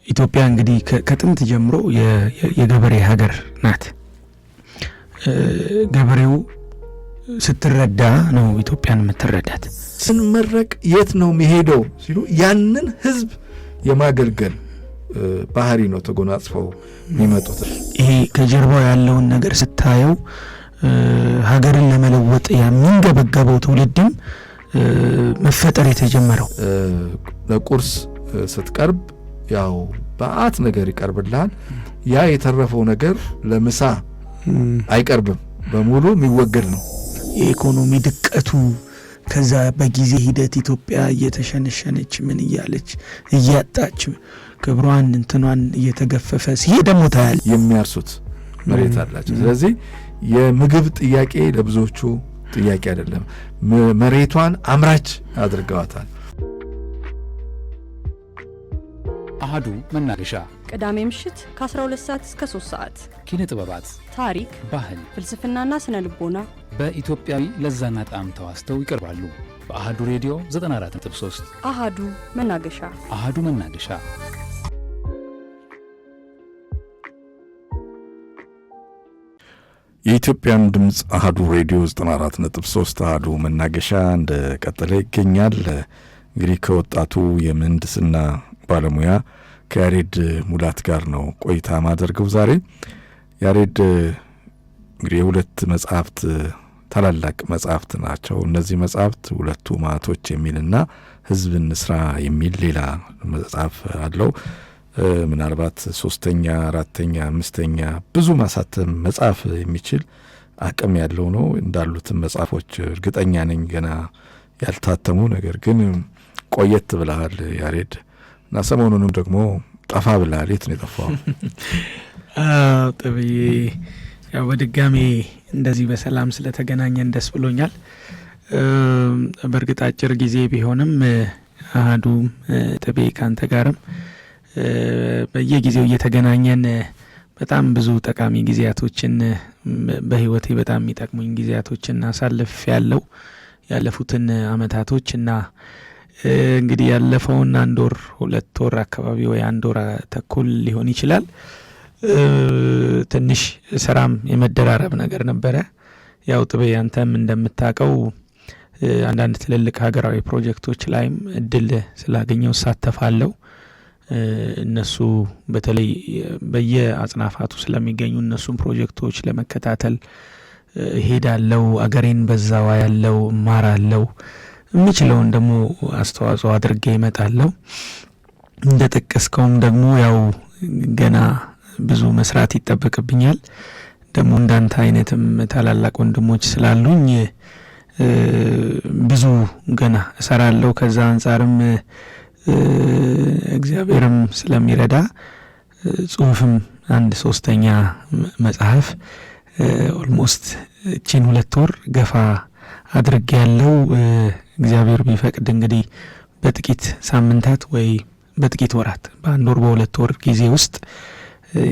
ኢትዮጵያ እንግዲህ ከጥንት ጀምሮ የገበሬ ሀገር ናት። ገበሬው ስትረዳ ነው ኢትዮጵያን የምትረዳት። ስንመረቅ የት ነው የሚሄደው ሲሉ ያንን ህዝብ የማገልገል ባህሪ ነው ተጎናጽፈው የሚመጡት። ይሄ ከጀርባው ያለውን ነገር ስታየው ሀገርን ለመለወጥ የሚንገበገበው ትውልድም መፈጠር የተጀመረው ለቁርስ ስትቀርብ ያው በአት ነገር ይቀርብልሃል። ያ የተረፈው ነገር ለምሳ አይቀርብም፣ በሙሉ የሚወገድ ነው። የኢኮኖሚ ድቀቱ ከዛ በጊዜ ሂደት ኢትዮጵያ እየተሸነሸነች ምን እያለች እያጣች ክብሯን እንትኗን እየተገፈፈ ሲሄድ ደግሞ ታያል። የሚያርሱት መሬት አላቸው። ስለዚህ የምግብ ጥያቄ ለብዙዎቹ ጥያቄ አይደለም፣ መሬቷን አምራች አድርገዋታል። አሃዱ መናገሻ ቅዳሜ ምሽት ከ12 ሰዓት እስከ 3 ሰዓት ኪነ ጥበባት፣ ታሪክ፣ ባህል፣ ፍልስፍናና ስነ ልቦና በኢትዮጵያዊ ለዛና ጣዕም ተዋስተው ይቀርባሉ። በአሃዱ ሬዲዮ 94.3 አሃዱ መናገሻ። አሃዱ መናገሻ የኢትዮጵያን ድምጽ አሃዱ ሬዲዮ 94.3 አሃዱ መናገሻ እንደቀጠለ ይገኛል። እንግዲህ ከወጣቱ የምህንድስና ባለሙያ ከያሬድ ሙላት ጋር ነው ቆይታ ማድረገው ዛሬ። ያሬድ እንግዲህ የሁለት መጽሐፍት ታላላቅ መጽሐፍት ናቸው። እነዚህ መጽሐፍት ሁለቱ ማቶች የሚልና ህዝብን ስራ የሚል ሌላ መጽሐፍ አለው። ምናልባት 3ኛ 4ኛ 5ኛ ብዙ ማሳተም መጽሐፍ የሚችል አቅም ያለው ነው። እንዳሉት መጽሐፎች እርግጠኛ ነኝ ገና ያልታተሙ፣ ነገር ግን ቆየት ብለሃል ያሬድ እና ሰሞኑንም ደግሞ ጠፋ ብለሃል። የት ነው የጠፋው? ጥብዬ ያው በድጋሜ እንደዚህ በሰላም ስለተገናኘን ደስ ብሎኛል። በእርግጥ አጭር ጊዜ ቢሆንም አሃዱ ጥቤ ካንተ ጋርም በየጊዜው እየተገናኘን በጣም ብዙ ጠቃሚ ጊዜያቶችን በህይወቴ በጣም የሚጠቅሙኝ ጊዜያቶችን አሳልፍ ያለፉትን አመታቶች እና እንግዲህ ያለፈውን 1 ወር 2 ወር አካባቢ ወይ 1 ወር ተኩል ሊሆን ይችላል ትንሽ ስራም የመደራረብ ነገር ነበረ። ያው ጥቤ አንተም እንደምታውቀው አንዳንድ ትልልቅ ሀገራዊ ፕሮጀክቶች ላይም እድል ስላገኘው ሳተፋለሁ። እነሱ በተለይ በየአጽናፋቱ ስለሚገኙ እነሱም ፕሮጀክቶች ለመከታተል ሄዳለው። አገሬን በዛው ያለው ማራለው፣ የሚችለውን ደግሞ አስተዋጽኦ አድርጌ እመጣለሁ። እንደጠቀስከውም ደግሞ ያው ገና ብዙ መስራት ይጠበቅብኛል። ደግሞ እንዳንተ አይነትም ታላላቅ ወንድሞች ስላሉኝ ብዙ ገና እሰራለሁ። ከዛ አንጻርም እግዚአብሔርም ስለሚረዳ ጽሁፍም 1/3ኛ መጽሐፍ ኦልሞስት እቺን 2 ወር ገፋ አድርጌ ያለው እግዚአብሔር ቢፈቅድ እንግዲህ በጥቂት ሳምንታት ወይ በጥቂት ወራት በ1 ወር በ2 ወር ጊዜ ውስጥ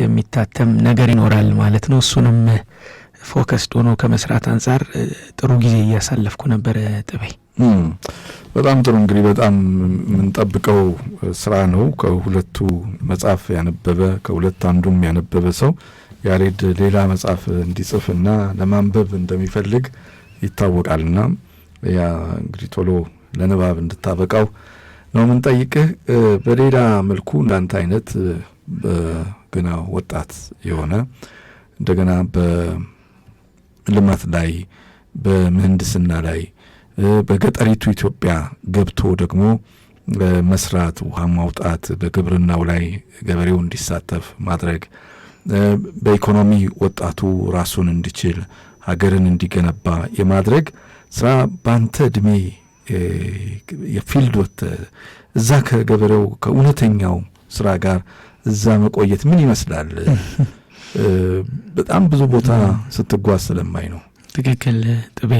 የሚታተም ነገር ይኖራል ማለት ነው። እሱንም ፎከስድ ሆኖ ከመስራት አንጻር ጥሩ ጊዜ እያሳለፍኩ ነበር ጥቤ። በጣም ጥሩ። እንግዲህ በጣም የምንጠብቀው ስራ ነው። ከሁለቱ መጽሐፍ ያነበበ ከሁለት አንዱም ያነበበ ሰው ያሬድ ሌላ መጽሐፍ እንዲጽፍና ለማንበብ እንደሚፈልግ ይታወቃልና ያ እንግዲህ ቶሎ ለንባብ እንድታበቃው ነው የምንጠይቅህ። በሌላ መልኩ እንዳንተ አይነት ገና ወጣት የሆነ እንደገና በልማት ላይ በምህንድስና ላይ በገጠሪቱ ኢትዮጵያ ገብቶ ደግሞ መስራት፣ ውሃ ማውጣት፣ በግብርናው ላይ ገበሬው እንዲሳተፍ ማድረግ፣ በኢኮኖሚ ወጣቱ ራሱን እንዲችል ሀገርን እንዲገነባ የማድረግ ስራ ባንተ እድሜ የፊልድ ወጥተህ እዛ ከገበሬው ከእውነተኛው ስራ ጋር እዛ መቆየት ምን ይመስላል? በጣም ብዙ ቦታ ስትጓዝ ስለማይ ነው። ትክክል ጥቤ።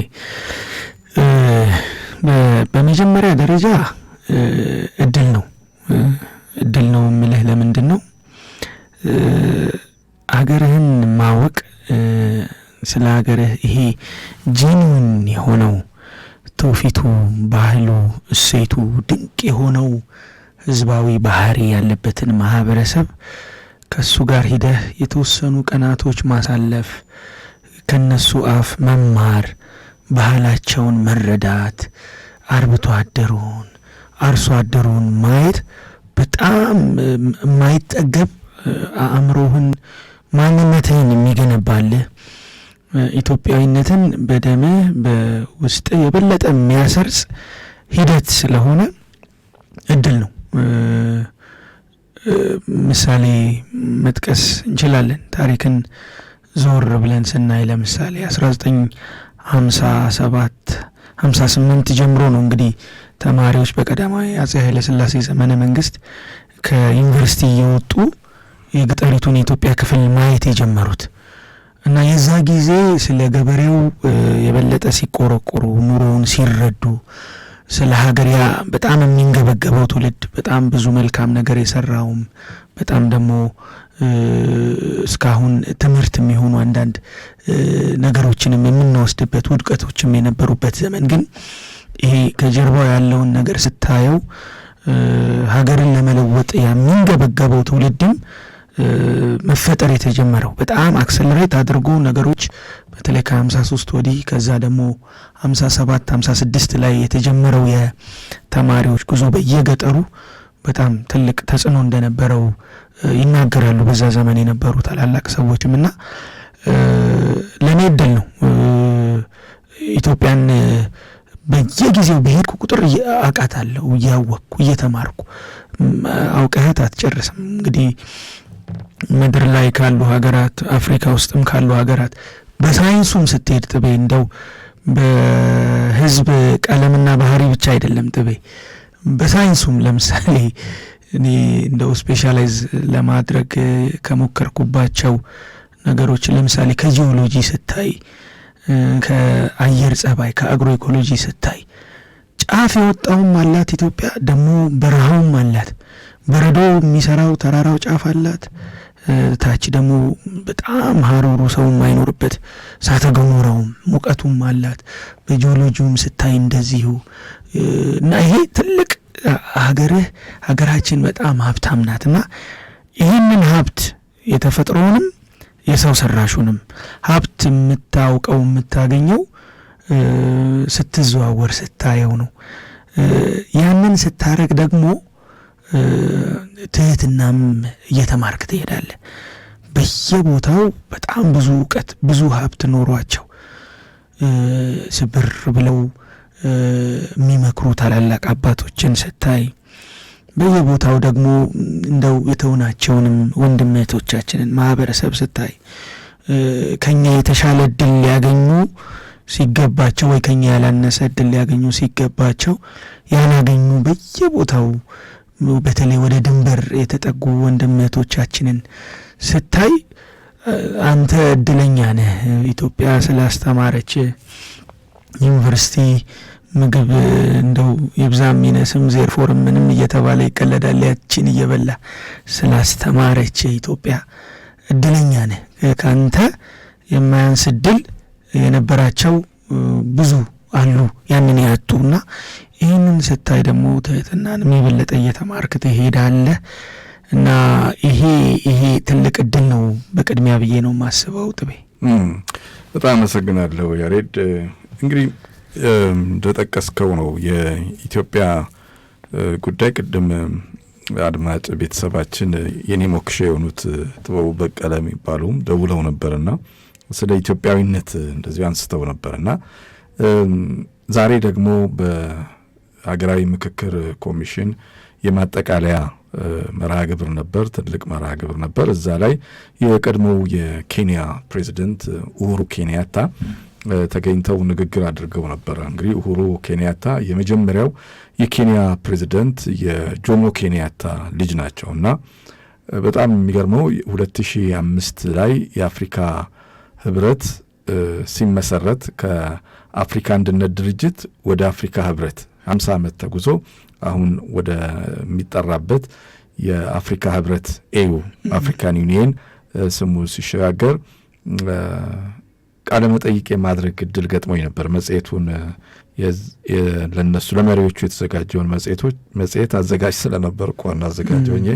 በመጀመሪያ ደረጃ እድል ነው የምልህ። ለምንድን ነው ሀገርህን ማወቅ፣ ስለ ሀገርህ ይሄ ጂኑን የሆነው ትውፊቱ፣ ባህሉ፣ እሴቱ ድንቅ የሆነው ህዝባዊ ባህሪ ያለበትን ማህበረሰብ ከሱ ጋር ሂደህ የተወሰኑ ቀናቶች ማሳለፍ፣ ከነሱ አፍ መማር፣ ባህላቸውን መረዳት፣ አርብቶ አደሩን አርሶ አደሩን ማየት በጣም የማይጠገብ አእምሮህን ማንነትህን የሚገነባልህ ኢትዮጵያዊነትን በደምህ በውስጥ የበለጠ የሚያሰርጽ ሂደት ስለሆነ እድል ነው። ምሳሌ መጥቀስ እንችላለን። ታሪክን ዞር ብለን ስናይ ለምሳሌ 1957-58 ጀምሮ ነው እንግዲህ ተማሪዎች በቀዳማዊ አጼ ኃይለ ሥላሴ ዘመነ መንግስት ከዩኒቨርሲቲ እየወጡ የገጠሪቱን የኢትዮጵያ ክፍል ማየት የጀመሩት እና የዛ ጊዜ ስለ ገበሬው የበለጠ ሲቆረቆሩ፣ ኑሮውን ሲረዱ፣ ስለ ሀገር ያ በጣም የሚንገበገበው ትውልድ በጣም ብዙ መልካም ነገር የሰራውም በጣም ደግሞ እስካሁን ትምህርት የሚሆኑ አንዳንድ ነገሮችንም የምንወስድበት ውድቀቶችም የነበሩበት ዘመን ግን ይሄ ከጀርባው ያለውን ነገር ስታየው ሀገርን ለመለወጥ የሚንገበገበው ትውልድም መፈጠር የተጀመረው በጣም አክሰለሬት አድርጎ ነገሮች በተለይ ከ53 ወዲህ ከዛ ደግሞ 57-56 ላይ የተጀመረው የተማሪዎች ጉዞ በየገጠሩ በጣም ትልቅ ተጽዕኖ እንደነበረው ይናገራሉ በዛ ዘመን የነበሩ ታላላቅ ሰዎችም እና ለኔ እድል ነው ኢትዮጵያን በየጊዜው በሄድኩ ቁጥር አውቃታለሁ፣ እያወቅኩ እየተማርኩ አውቀህት አትጨርስም። እንግዲህ ምድር ላይ ካሉ ሀገራት አፍሪካ ውስጥም ካሉ ሀገራት በሳይንሱም ስትሄድ ጥቤ እንደው በህዝብ ቀለምና ባህሪ ብቻ አይደለም ጥቤ በሳይንሱም ለምሳሌ እኔ እንደው ስፔሻላይዝ ለማድረግ ከሞከርኩባቸው ነገሮች ለምሳሌ ከጂኦሎጂ ስታይ፣ ከአየር ጸባይ፣ ከአግሮ ኢኮሎጂ ስታይ ጫፍ የወጣውም አላት ኢትዮጵያ፣ ደግሞ በረሃውም አላት። በረዶ የሚሰራው ተራራው ጫፍ አላት፣ ታች ደግሞ በጣም ሀሩሩ ሰው የማይኖርበት እሳተ ገሞራውም ሙቀቱም አላት። በጂኦሎጂውም ስታይ እንደዚሁ እና ይሄ ትልቅ ሀገራችን በጣም ሀብታም ናትና ይህንን ሀብት የተፈጥሮውንም የሰው ሰራሹንም ሀብት የምታውቀው የምታገኘው ስትዘዋወር ስታየው ነው። ያንን ስታረግ ደግሞ ትህትናም እየተማርክ ትሄዳለህ። በየቦታው በጣም ብዙ እውቀት ብዙ ሀብት ኖሯቸው ስብር ብለው የሚመክሩ ታላላቅ አባቶችን ስታይ፣ በየቦታው ደግሞ እንደው የተውናቸውንም ወንድም እህቶቻችንን ማህበረሰብ ስታይ ከኛ የተሻለ እድል ሊያገኙ ሲገባቸው ወይ ከኛ ያላነሰ እድል ሊያገኙ ሲገባቸው ያላገኙ በየቦታው በተለይ ወደ ድንበር የተጠጉ ወንድም እህቶቻችንን ስታይ አንተ እድለኛ ነህ። ኢትዮጵያ ስላስተማረች ዩኒቨርሲቲ ምግብ እንደው ይብዛም ይነስም ዜርፎርም ምንም እየተባለ ይቀለዳል። ያችን እየበላ ስላስተማረች ኢትዮጵያ እድለኛ ነህ። ካንተ የማያንስ እድል የነበራቸው ብዙ አሉ ያንን ያጡና ይህንን ስታይ ደግሞ ትህትናን የበለጠ እየተማርክ ትሄዳለህ እና ይሄ ትልቅ እድል ነው በቅድሚያ ብዬ ነው የማስበው። ጥቤ በጣም አመሰግናለሁ ያሬድ። እንግዲህ እንደጠቀስከው ነው የኢትዮጵያ ጉዳይ። ቅድም አድማጭ ቤተሰባችን የኔ ሞክሼ የሆኑት ጥበቡ በቀለ የሚባሉም ደውለው ነበርና ስለ ኢትዮጵያዊነት እንደዚሁ አንስተው ነበርና ዛሬ ደግሞ በሀገራዊ ምክክር ኮሚሽን የማጠቃለያ መርሃ ግብር ነበር፣ ትልቅ መርሃ ግብር ነበር። እዛ ላይ የቀድሞው የኬንያ ፕሬዚደንት ኡሁሩ ኬንያታ ተገኝተው ንግግር አድርገው ነበር። እንግዲህ ኡሁሩ ኬንያታ የመጀመሪያው የኬንያ ፕሬዚደንት የጆሞ ኬንያታ ልጅ ናቸውና በጣም የሚገርመው 2005 ላይ የአፍሪካ ህብረት ሲመሰረት ከአፍሪካ አንድነት ድርጅት ወደ አፍሪካ ህብረት 50 ዓመት ተጉዞ አሁን ወደ የሚጠራበት የአፍሪካ ህብረት ኤዩ አፍሪካን ዩኒየን ስሙ ሲሸጋገር ቃለ መጠይቅ የማድረግ እድል ገጥሞኝ ነበር። መጽሔቱን ለነሱ ለመሪዎቹ የተዘጋጀውን መጽሔት አዘጋጅ ስለነበር ዋና አዘጋጅ ሆኜ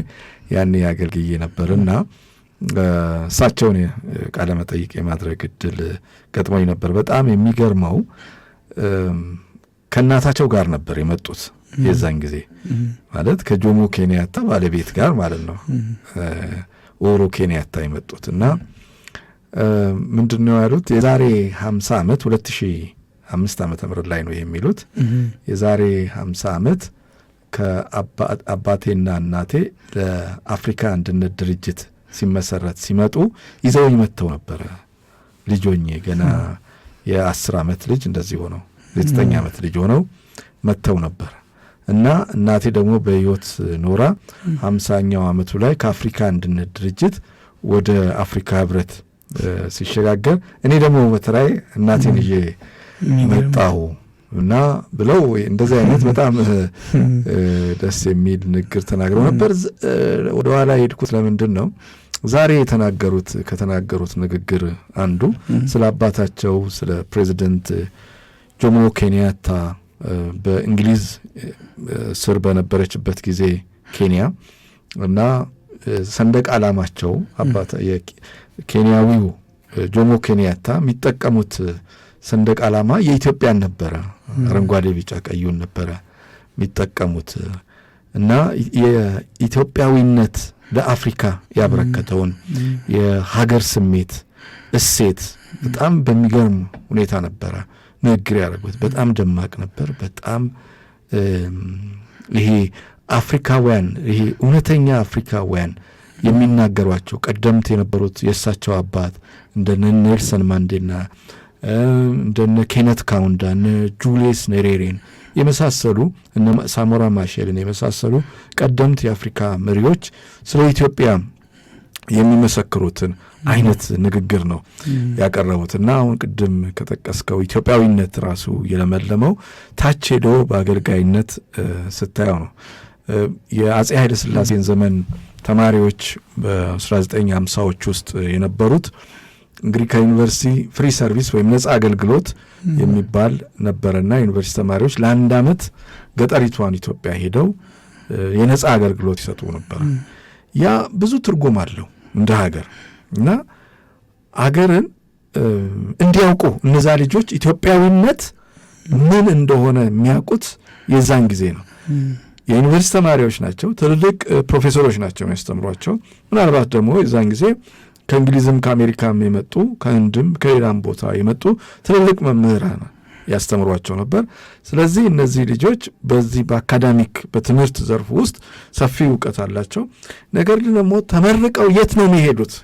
ያኔ አገልግዬ ነበርና እሳቸውን ቃለ መጠይቅ የማድረግ እድል ገጥሞኝ ነበር። በጣም የሚገርመው ከእናታቸው ጋር ነበር የመጡት የዛን ጊዜ ማለት ከጆሞ ኬንያታ ባለቤት ጋር ማለት ነው ኡሁሩ ኬንያታ የመጡት እና ምንድነው ያሉት የዛሬ 50 ዓመት 2005 ዓመተ ምህረት ላይ ነው የሚሉት የዛሬ 50 ዓመት ከአባቴና እናቴ ለአፍሪካ አንድነት ድርጅት ሲመሰረት ሲመጡ ይዘውኝ መጥተው ነበር ልጆኜ ገና የ10 ዓመት ልጅ እንደዚህ ሆነው የ9 ዓመት ልጅ ሆነው መጥተው ነበር እና እናቴ ደግሞ በህይወት ኖራ 50ኛው ዓመቱ ላይ ከአፍሪካ አንድነት ድርጅት ወደ አፍሪካ ህብረት ሲሸጋገር እኔ ደግሞ በተራይ እናቴን ይዤ መጣሁ እና ብለው እንደዚህ አይነት በጣም ደስ የሚል ንግግር ተናግረው ነበር። ወደ ኋላ ሄድኩት ለምንድን ነው ዛሬ ከተናገሩት ንግግር አንዱ ስለ አባታቸው ስለ ፕሬዚደንት ጆሞ ኬንያታ በእንግሊዝ ስር በነበረችበት ጊዜ ኬንያ እና ሰንደቅ ዓላማቸው አባታ የኬንያዊው ጆሞ ኬንያታ የሚጠቀሙት ሰንደቅ ዓላማ የኢትዮጵያን ነበረ አረንጓዴ ቢጫ ቀዩን ነበረ የሚጠቀሙት እና የኢትዮጵያዊነት ለአፍሪካ ያበረከተውን የሀገር ስሜት እሴት በጣም በሚገርም ሁኔታ ነበረ ንግግር ያደረጉት። በጣም ደማቅ ነበር። በጣም ይሄ አፍሪካውያን ይሄ እውነተኛ አፍሪካውያን የሚናገሯቸው ቀደምት የነበሩት የእሳቸው አባት እንደነ ኔልሰን ማንዴላ እንደነ ኬነት ካውንዳ እነ ጁሊየስ ኔሬሬን የመሳሰሉ እነ ሳሞራ ማሼልን የመሳሰሉ ቀደምት የአፍሪካ መሪዎች ስለ ኢትዮጵያ የሚመሰክሩትን አይነት ንግግር ነው ያቀረቡትና አሁን ቅድም ከጠቀስከው ኢትዮጵያዊነት ራሱ የለመለመው ታች ሄዶ በአገልጋይነት ስታየው ነው። የአጼ ኃይለ ሥላሴን ዘመን ተማሪዎች በ1950ዎች ውስጥ የነበሩት እንግዲህ ከዩኒቨርሲቲ ፍሪ ሰርቪስ ወይም ነጻ አገልግሎት የሚባል ነበርና ዩኒቨርሲቲ ተማሪዎች ለአንድ ዓመት ገጠሪቷን ኢትዮጵያ ሄደው የነጻ አገልግሎት ይሰጡ ነበር። ያ ብዙ ትርጉም አለው እንደ ሀገር እና ሀገርን እንዲያውቁ እነዛ ልጆች ኢትዮጵያዊነት ምን እንደሆነ የሚያውቁት የዛን ጊዜ ነው። የዩኒቨርሲቲ ተማሪዎች ናቸው። ትልልቅ ፕሮፌሰሮች ናቸው የሚያስተምሯቸው። ምናልባት ደግሞ የዛን ጊዜ ከእንግሊዝም ከአሜሪካም የመጡ ከህንድም ከሌላም ቦታ የመጡ ትልልቅ መምህራን ያስተምሯቸው ነበር። ስለዚህ እነዚህ ልጆች በዚህ በአካዳሚክ በትምህርት ዘርፍ ውስጥ ሰፊ እውቀት አላቸው። ነገር ግን ደግሞ ተመርቀው የት ነው የሚሄዱት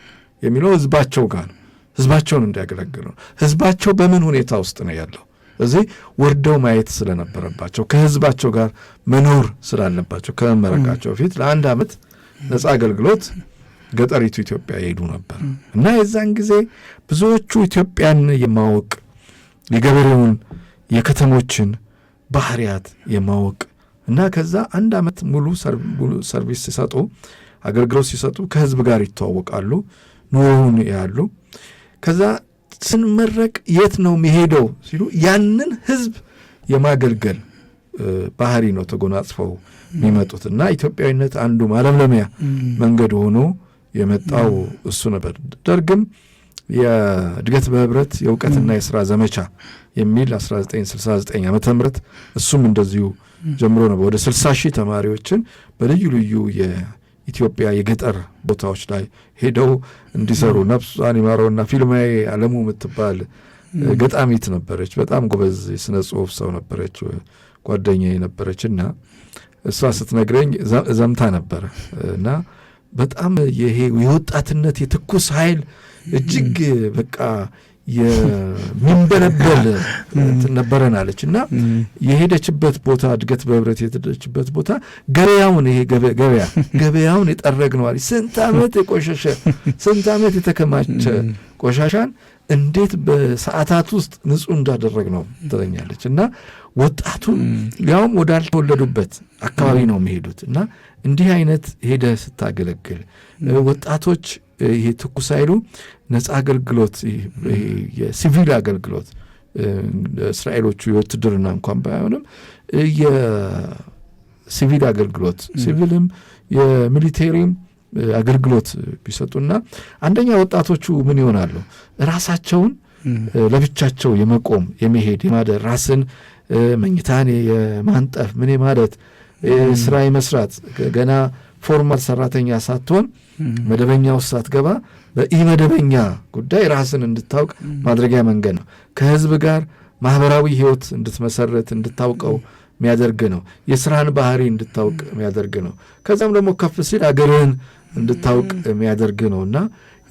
የሚለው ህዝባቸው ጋር ነው። ህዝባቸውን እንዲያገለግሉ ነው። ህዝባቸው በምን ሁኔታ ውስጥ ነው ያለው እዚህ ወርደው ማየት ስለነበረባቸው ከህዝባቸው ጋር መኖር ስላለባቸው ከመመረቃቸው በፊት ለአንድ ዓመት ነጻ አገልግሎት ገጠሪቱ ኢትዮጵያ ይሄዱ ነበር እና የዛን ጊዜ ብዙዎቹ ኢትዮጵያን የማወቅ የገበሬውን የከተሞችን ባህሪያት የማወቅ እና ከዛ አንድ ዓመት ሙሉ ሰርቪስ ሲሰጡ አገልግሎት ሲሰጡ ከህዝብ ጋር ይተዋወቃሉ፣ ኑሮውን ያሉ። ከዛ ስንመረቅ የት ነው የሚሄደው ሲሉ ያንን ህዝብ የማገልገል ባህሪ ነው ተጎናጽፈው የሚመጡት እና ኢትዮጵያዊነት አንዱ ማለምለሚያ መንገድ ሆኖ የመጣው እሱ ነበር። ደርግም የእድገት በህብረት የእውቀትና የሥራ ዘመቻ የሚል 1969 ዓመተ ምህረት እሱም እንደዚሁ ጀምሮ ነበር። ወደ 60,000 ተማሪዎችን በልዩ ልዩ የኢትዮጵያ የገጠር ቦታዎች ላይ ሄደው እንዲሰሩ ነፍሷን ይማረውና ፊልማዬ አለሙ የምትባል ገጣሚት ነበረች። በጣም ጎበዝ የሥነ ጽሑፍ ሰው ነበረች፣ ጓደኛዬ ነበረችና እሷ ስትነግረኝ ዘምታ ነበር እና በጣም ይሄ የወጣትነት የትኩስ ኃይል እጅግ በቃ የሚንበለበል ነበረናለች እና የሄደችበት ቦታ እድገት በህብረት የሄደችበት ቦታ ገበያውን ይሄ ገበያውን የጠረግነው አለች። ስንት ዓመት የቆሸሸ ስንት ዓመት የተከማቸ ቆሻሻን እንዴት በሰዓታት ውስጥ ንጹህ እንዳደረግ ነው ትለኛለች። እና ወጣቱን ያውም ወዳልተወለዱበት አካባቢ ነው የሚሄዱት እና እንዲህ አይነት ሄደ ስታገለግል ወጣቶች ይሄ ትኩስ ኃይሉ ነጻ አገልግሎት የሲቪል አገልግሎት እስራኤሎቹ የውትድርና እንኳን ባይሆንም የሲቪል አገልግሎት ሲቪልም የሚሊቴሪም አገልግሎት ቢሰጡና አንደኛ ወጣቶቹ ምን ይሆናሉ ራሳቸውን ለብቻቸው የመቆም የመሄድ የማደር ራስን መኝታን የማንጠፍ ምን ማለት ስራ የመስራት ገና ፎርማል ሰራተኛ ሳትሆን መደበኛው ሳትገባ በኢመደበኛ ጉዳይ ራስን እንድታውቅ ማድረጊያ መንገድ ነው። ከህዝብ ጋር ማህበራዊ ህይወት እንድትመሰረት እንድታውቀው የሚያደርግ ነው። የስራን ባህሪ እንድታውቅ የሚያደርግ ነው። ከዛም ደግሞ ከፍ ሲል አገርህን እንድታውቅ የሚያደርግ ነውና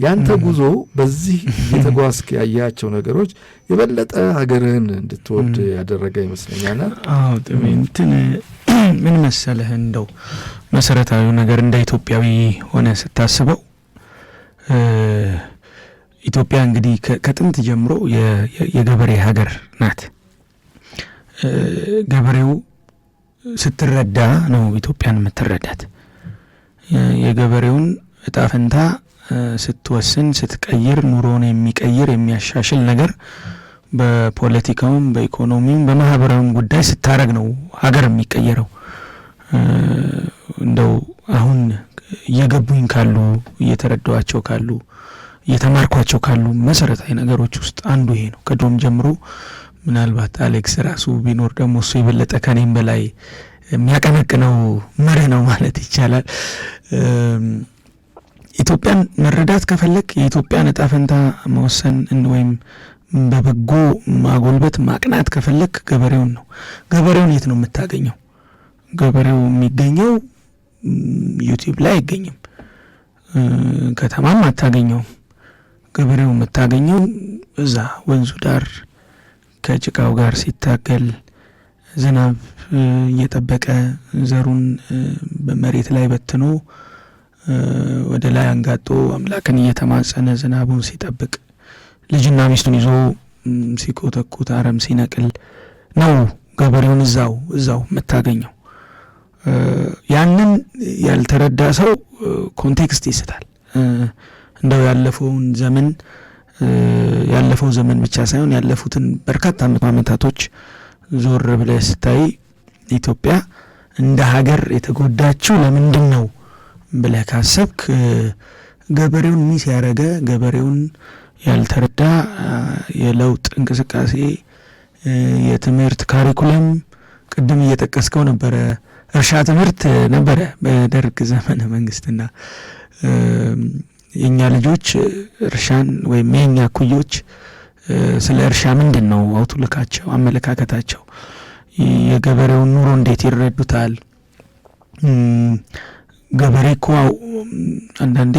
ያንተ ጉዞ በዚህ የተጓዝክ ያያቸው ነገሮች የበለጠ ሀገርህን እንድትወድ ያደረገ ይመስለኛል። አዎ እንትን ምን መሰለህ እንደው መሰረታዊው ነገር እንደ ኢትዮጵያዊ ሆነ ስታስበው ኢትዮጵያ እንግዲህ ከጥንት ጀምሮ የገበሬ ሀገር ናት። ገበሬው ስትረዳ ነው ኢትዮጵያን የምትረዳት። የገበሬውን እጣ ፈንታ ስትወስን ስትቀይር ኑሮውን የሚቀይር የሚያሻሽል ነገር በፖለቲካውም በኢኮኖሚውም በማህበራዊም ጉዳይ ስታረግ ነው ሀገር የሚቀየረው። እንደው አሁን እየገቡኝ ካሉ እየተረዳዋቸው ካሉ እየተማርኳቸው ካሉ መሰረታዊ ነገሮች ውስጥ አንዱ ይሄ ነው። ከድሮም ጀምሮ ምናልባት አሌክስ ራሱ ቢኖር ደግሞ እሱ የበለጠ ከኔም በላይ የሚያቀነቅነው መርህ ነው ማለት ይቻላል። ኢትዮጵያን መረዳት ከፈለክ የኢትዮጵያን እጣ ፈንታ መወሰን ወይም በበጎ ማጎልበት ማቅናት ከፈለክ ገበሬውን ነው። ገበሬውን የት ነው የምታገኘው? ገበሬው የሚገኘው ዩቲዩብ ላይ አይገኝም፣ ከተማም አታገኘውም። ገበሬው የምታገኘው እዛ ወንዙ ዳር ከጭቃው ጋር ሲታገል ዝናብ እየጠበቀ ዘሩን በመሬት ላይ በትኖ ወደ ላይ አንጋጦ አምላክን እየተማጸነ ዝናቡን ሲጠብቅ ልጅና ሚስቱን ይዞ ሲኮተኩት አረም ሲነቅል ነው ገበሬውን እዛው የምታገኘው። ያንን ያልተረዳ ሰው ኮንቴክስት ይስታል። እንደው ያለፈው ዘመን ብቻ ሳይሆን ያለፉትን በርካታ ዓመታቶች ዞር ብለህ ስታይ ኢትዮጵያ እንደ ሀገር የተጎዳችው ለምንድን ነው ብለህ ካሰብክ ገበሬውን ሚስ ያረገ ገበሬውን ያልተረዳ የለውጥ እንቅስቃሴ የትምህርት ካሪኩለም ቅድም እየጠቀስከው ነበረ እርሻ ትምህርት ነበረ በደርግ ዘመነ መንግስትና የኛ ልጆች እርሻን ወይም የኛ ኩዮች ስለ እርሻ ምንድን ነው አውትሉካቸው አመለካከታቸው የገበሬውን ኑሮ እንዴት ይረዱታል? ገበሬ እኮ አንዳንዴ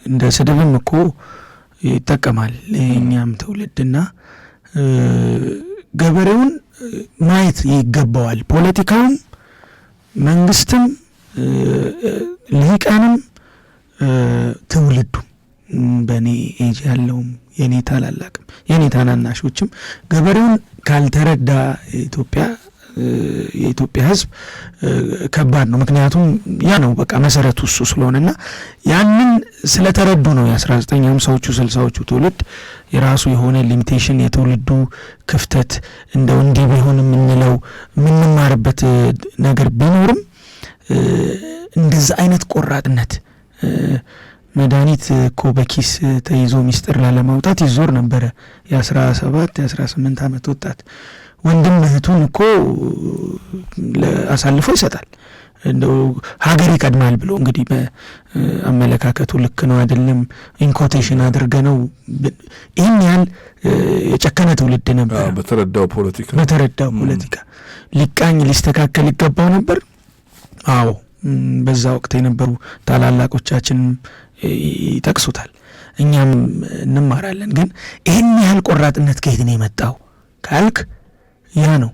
እንደ ስድብም እኮ ይጠቀማል የኛም ትውልድና ገበሬውን ማየት ይገባዋል። ፖለቲካውም መንግስትም ልሂቃንም ትውልዱ በኔ ኤጅ ያለውም የኔ ታላላቅም የኔ ታናናሾችም ገበሬውን ካልተረዳ የኢትዮጵያ ሕዝብ ከባድ ነው። ምክንያቱም ያ ነው በቃ መሰረቱ እሱ ስለሆነና ያንን ስለተረዱ ነው የ1950ዎቹ 60ዎቹ ትውልድ የራሱ የሆነ ሊሚቴሽን የትውልዱ ክፍተት እንደው እንዲህ ቢሆን የምንለው የምንማርበት ነገር ቢኖርም እንደዛ አይነት ቆራጥነት መድኃኒት እኮ በኪስ ተይዞ ሚስጥር ላለማውጣት ይዞር ነበረ። የ17 የ18 ዓመት ወጣት ወንድም እህቱን እኮ አሳልፎ ይሰጣል። እንደው ሀገር ይቀድማል ብሎ እንግዲህ በአመለካከቱ ልክ ነው አይደለም ኢንኮቴሽን አድርገነው ይህን ያህል የጨከነ ትውልድ ነበር። በተረዳው ፖለቲካ ሊቃኝ ሊስተካከል ይገባው ነበር። አዎ በዛ ወቅት የነበሩ ታላላቆቻችን ይጠቅሱታል፣ እኛም እንማራለን። ግን ይህን ያህል ቆራጥነት ከየት ነው የመጣው ካልክ ያ ነው።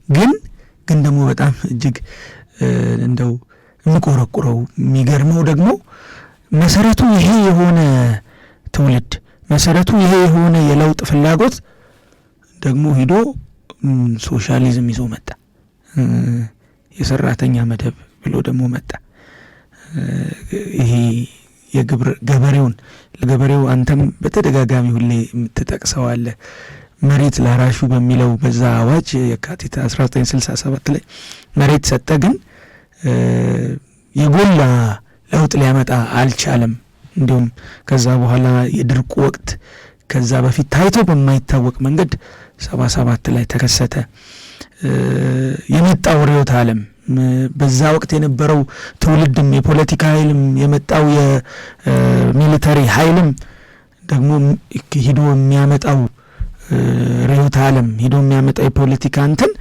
ግን ደግሞ በጣም እጅግ እንደው የሚቆረቁረው የሚገርመው ደግሞ መሰረቱ ይሄ የሆነ ትውልድ መሰረቱ ይሄ የሆነ የለውጥ ፍላጎት ደግሞ ሂዶ ሶሻሊዝም ይዞ መጣ። የሰራተኛ መደብ ብሎ ደግሞ መጣ። ይሄ ገበሬውን ለገበሬው አንተም በተደጋጋሚ ሁሌ የምትጠቅሰው አለ መሬት ላራሹ በሚለው በዛ አዋጅ የካቲት 1967 ላይ መሬት ሰጠ። ግን የጎላ ለውጥ ሊያመጣ አልቻለም። እንዲሁም ከዛ በኋላ የድርቁ ወቅት ከዛ በፊት ታይቶ በማይታወቅ መንገድ 77 ላይ ተከሰተ። የመጣው ርዕዮተ ዓለም በዛ ወቅት የነበረው ትውልድም የፖለቲካ ኃይልም የመጣው የሚሊተሪ ኃይልም ደግሞ ሂዶ የሚያመጣው ርዕዮተ ዓለም ሂዶ የሚያመጣው የፖለቲካ እንትን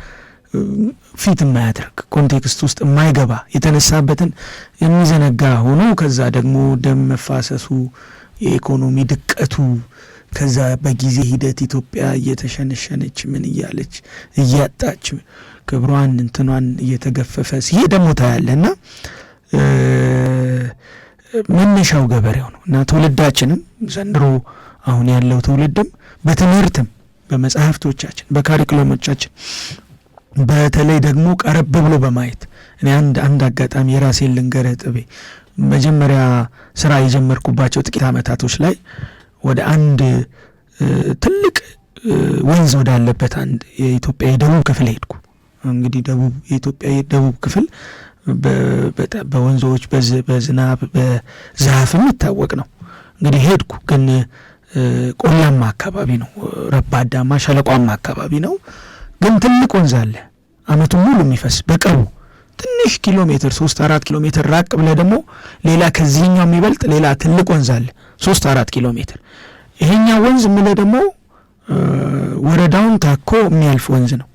ፊት የማያደርግ ኮንቴክስት ውስጥ የማይገባ የተነሳበትን የሚዘነጋ ሆኖ ከዛ ደግሞ ደም መፋሰሱ የኢኮኖሚ ድቀቱ ከዛ በጊዜ ሂደት ኢትዮጵያ እየተሸነሸነች ምን እያለች እያጣች ክብሯን እንትኗን እየተገፈፈ ሲሄድ ደግሞ ታያለና መነሻው ገበሬው ነው እና ትውልዳችንም ዘንድሮ አሁን ያለው ትውልድም በትምህርትም በመጽሐፍቶቻችን በካሪኩለሞቻችን በተለይ ደግሞ ቀረብ ብሎ በማየት እኔ አንድ አጋጣሚ የራሴን ልንገርህ ጥቤ መጀመሪያ ስራ የጀመርኩባቸው ጥቂት አመታቶች ላይ ወደ አንድ ትልቅ ወንዝ ወዳለበት አንድ የኢትዮጵያ የደቡብ ክፍል ሄድኩ። እንግዲህ የኢትዮጵያ የደቡብ ክፍል በወንዞች በዝናብ በዛፍ የሚታወቅ ነው። እንግዲህ ሄድኩ ግን ቆላማ አካባቢ ነው፣ ረባዳማ ሸለቋማ አካባቢ ነው። ግን ትልቅ ወንዝ አለ አመቱን ሙሉ የሚፈስ በቅርቡ ትንሽ ኪሎ ሜትር 3-4 ኪሎ ሜትር ራቅ ብለ ደግሞ ሌላ ከዚህኛው የሚበልጥ ሌላ ትልቅ ወንዝ አለ 3-4 ኪሎ ሜትር። ይሄኛው ወንዝ ምለ ደግሞ ወረዳውን ታኮ የሚያልፍ ወንዝ ነው።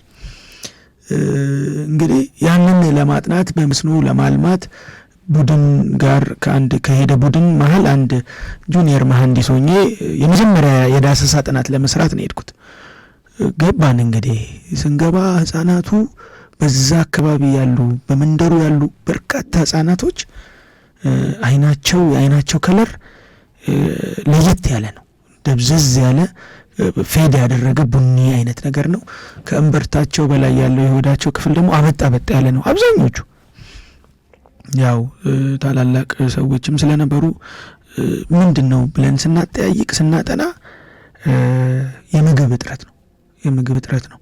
እንግዲህ ያንን ለማጥናት በመስኖ ለማልማት ቡድን ጋር ከሄደ ቡድን መሀል አንድ ጁኒየር መሐንዲስ ሆኜ የመጀመሪያ የዳሰሳ ጥናት ለመስራት ነው የሄድኩት። ገባን። እንግዲህ ስንገባ ህፃናቱ በዛ አካባቢ ያሉ በመንደሩ ያሉ በርካታ ህፃናቶች የአይናቸው ከለር ለየት ያለ ነው። ደብዘዝ ያለ ፌድ ያደረገ ቡኒ አይነት ነገር ነው። ከእምበርታቸው በላይ ያለው የሆዳቸው ክፍል ደግሞ አበጣ ያለ ነው። አብዛኞቹ ያው ታላላቅ ሰዎችም ስለነበሩ ምንድነው ብለን ስናጠያይቅ ስናጠና የምግብ እጥረት ነው።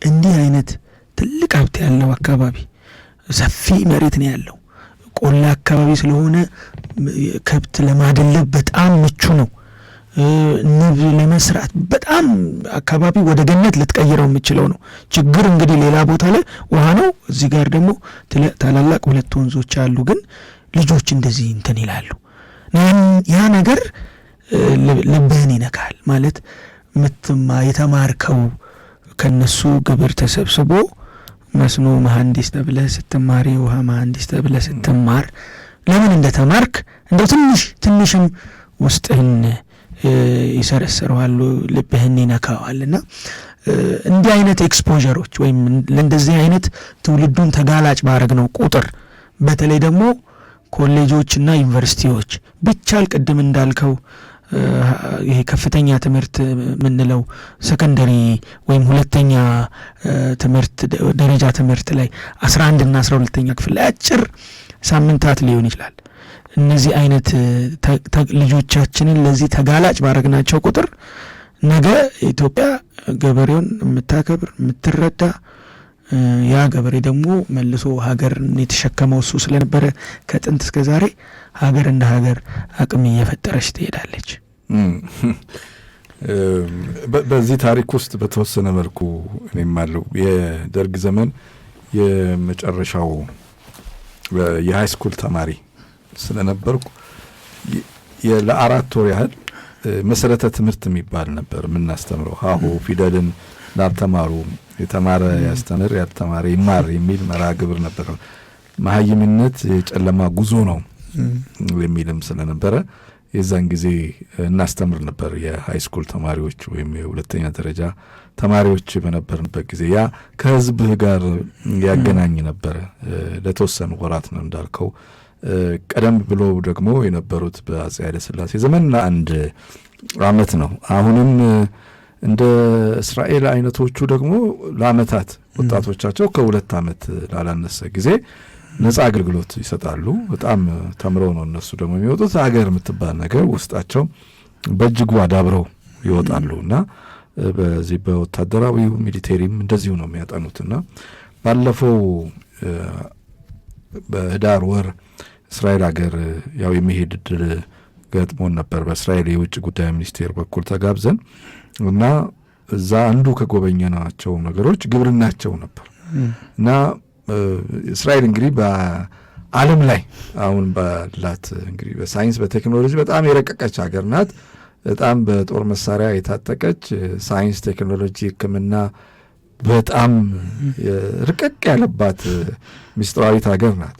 እንዲህ አይነት ትልቅ ሀብት ያለው አካባቢ ሰፊ መሬት ነው ያለው። ቆላ አካባቢ ስለሆነ ከብት ለማደለብ በጣም ምቹ ነው። ንብ ለመስራት በጣም አካባቢ ወደ ገነት ልትቀይረው የምችለው ነው። ችግር እንግዲህ ሌላ ቦታ ላይ ውሃ ነው፣ እዚህ ጋር ደግሞ ታላላቅ 2 ወንዞች አሉ። ግን ልጆች እንደዚህ እንትን ይላሉ። ያ ነገር ልብህን ይነካል። ማለት የተማርከው ከነሱ ግብር ተሰብስቦ መስኖ መሐንዲስ ተብለህ ስትማር የውሃ መሐንዲስ ተብለህ ስትማር ለምን እንደተማርክ እንደው ትንሽም ውስጥህን ይሰረስረዋል፣ ልብህን ይነካዋልና እንዲህ አይነት ኤክስፖዠሮች ወይም ለእንደዚህ አይነት ትውልዱን ተጋላጭ ማድረግ ነው ቁጥር በተለይ ደግሞ ኮሌጆችና ዩኒቨርሲቲዎች ቢቻል ቅድም እንዳልከው ይሄ ከፍተኛ ትምህርት ምንለው ሰከንደሪ ወይም ሁለተኛ ትምህርት ደረጃ ትምህርት ላይ 11 እና 12ኛ ክፍል ላይ አጭር ሳምንታት ሊሆን ይችላል። እነዚህ አይነት ልጆቻችንን ለዚህ ተጋላጭ ባረግናቸው ቁጥር ነገ ኢትዮጵያ ገበሬውን የምታከብር የምትረዳ ያ ገበሬ ደግሞ መልሶ ሀገርን የተሸከመው እሱ ስለነበረ ከጥንት እስከ ዛሬ ሀገር እንደ ሀገር አቅም እየፈጠረች ትሄዳለች። በዚህ ታሪክ ውስጥ በተወሰነ መልኩ እኔም አለው የደርግ ዘመን የመጨረሻው የሃይ ስኩል ተማሪ ስለነበርኩ ለ4 ወር ያህል መሰረተ ትምህርት የሚባል ነበር የምናስተምረው። ሀሁ ፊደልን ላልተማሩ የተማረ ያስተምር ያልተማረ ይማር የሚል መርሃ ግብር ነበር። መሀይምነት የጨለማ ጉዞ ነው የሚልም ስለነበረ የዛን ጊዜ እናስተምር ነበር የሃይ ስኩል ተማሪዎች ወይም የሁለተኛ ደረጃ ተማሪዎች በነበርንበት ጊዜ ያ ከህዝብ ጋር ያገናኝ ነበር። ለተወሰኑ ወራት ነው እንዳልከው። ቀደም ብሎ ደግሞ የነበሩት በአፄ ኃይለ ሥላሴ ዘመንና 1 አመት ነው። አሁንም እንደ እስራኤል አይነቶቹ ደግሞ ለአመታት ወጣቶቻቸው ከ2 አመት ላላነሰ ጊዜ ነጻ አገልግሎት ይሰጣሉ። በጣም ተምረው ነው እነሱ ደግሞ የሚወጡት። ሀገር የምትባል ነገር ውስጣቸው በእጅጉ አዳብረው ይወጣሉና በዚህ በወታደራዊው ሚሊቴሪም እንደዚሁ ነው የሚያጠኑትና ባለፈው በህዳር ወር እስራኤል ሀገር ያው የሚሄድ ዕድል ገጥሞን ነበር በእስራኤል የውጭ ጉዳይ ሚኒስቴር በኩል ተጋብዘን እና እዛ አንዱ ከጎበኘናቸው ነገሮች ግብርናቸው ነበር እና እስራኤል እንግዲህ በዓለም ላይ አሁን ባላት እንግዲህ በሳይንስ በቴክኖሎጂ በጣም የረቀቀች ሀገር ናት። በጣም በጦር መሳሪያ የታጠቀች ሳይንስ፣ ቴክኖሎጂ፣ ሕክምና በጣም ርቀቅ ያለባት ምስጢራዊት ሀገር ናት።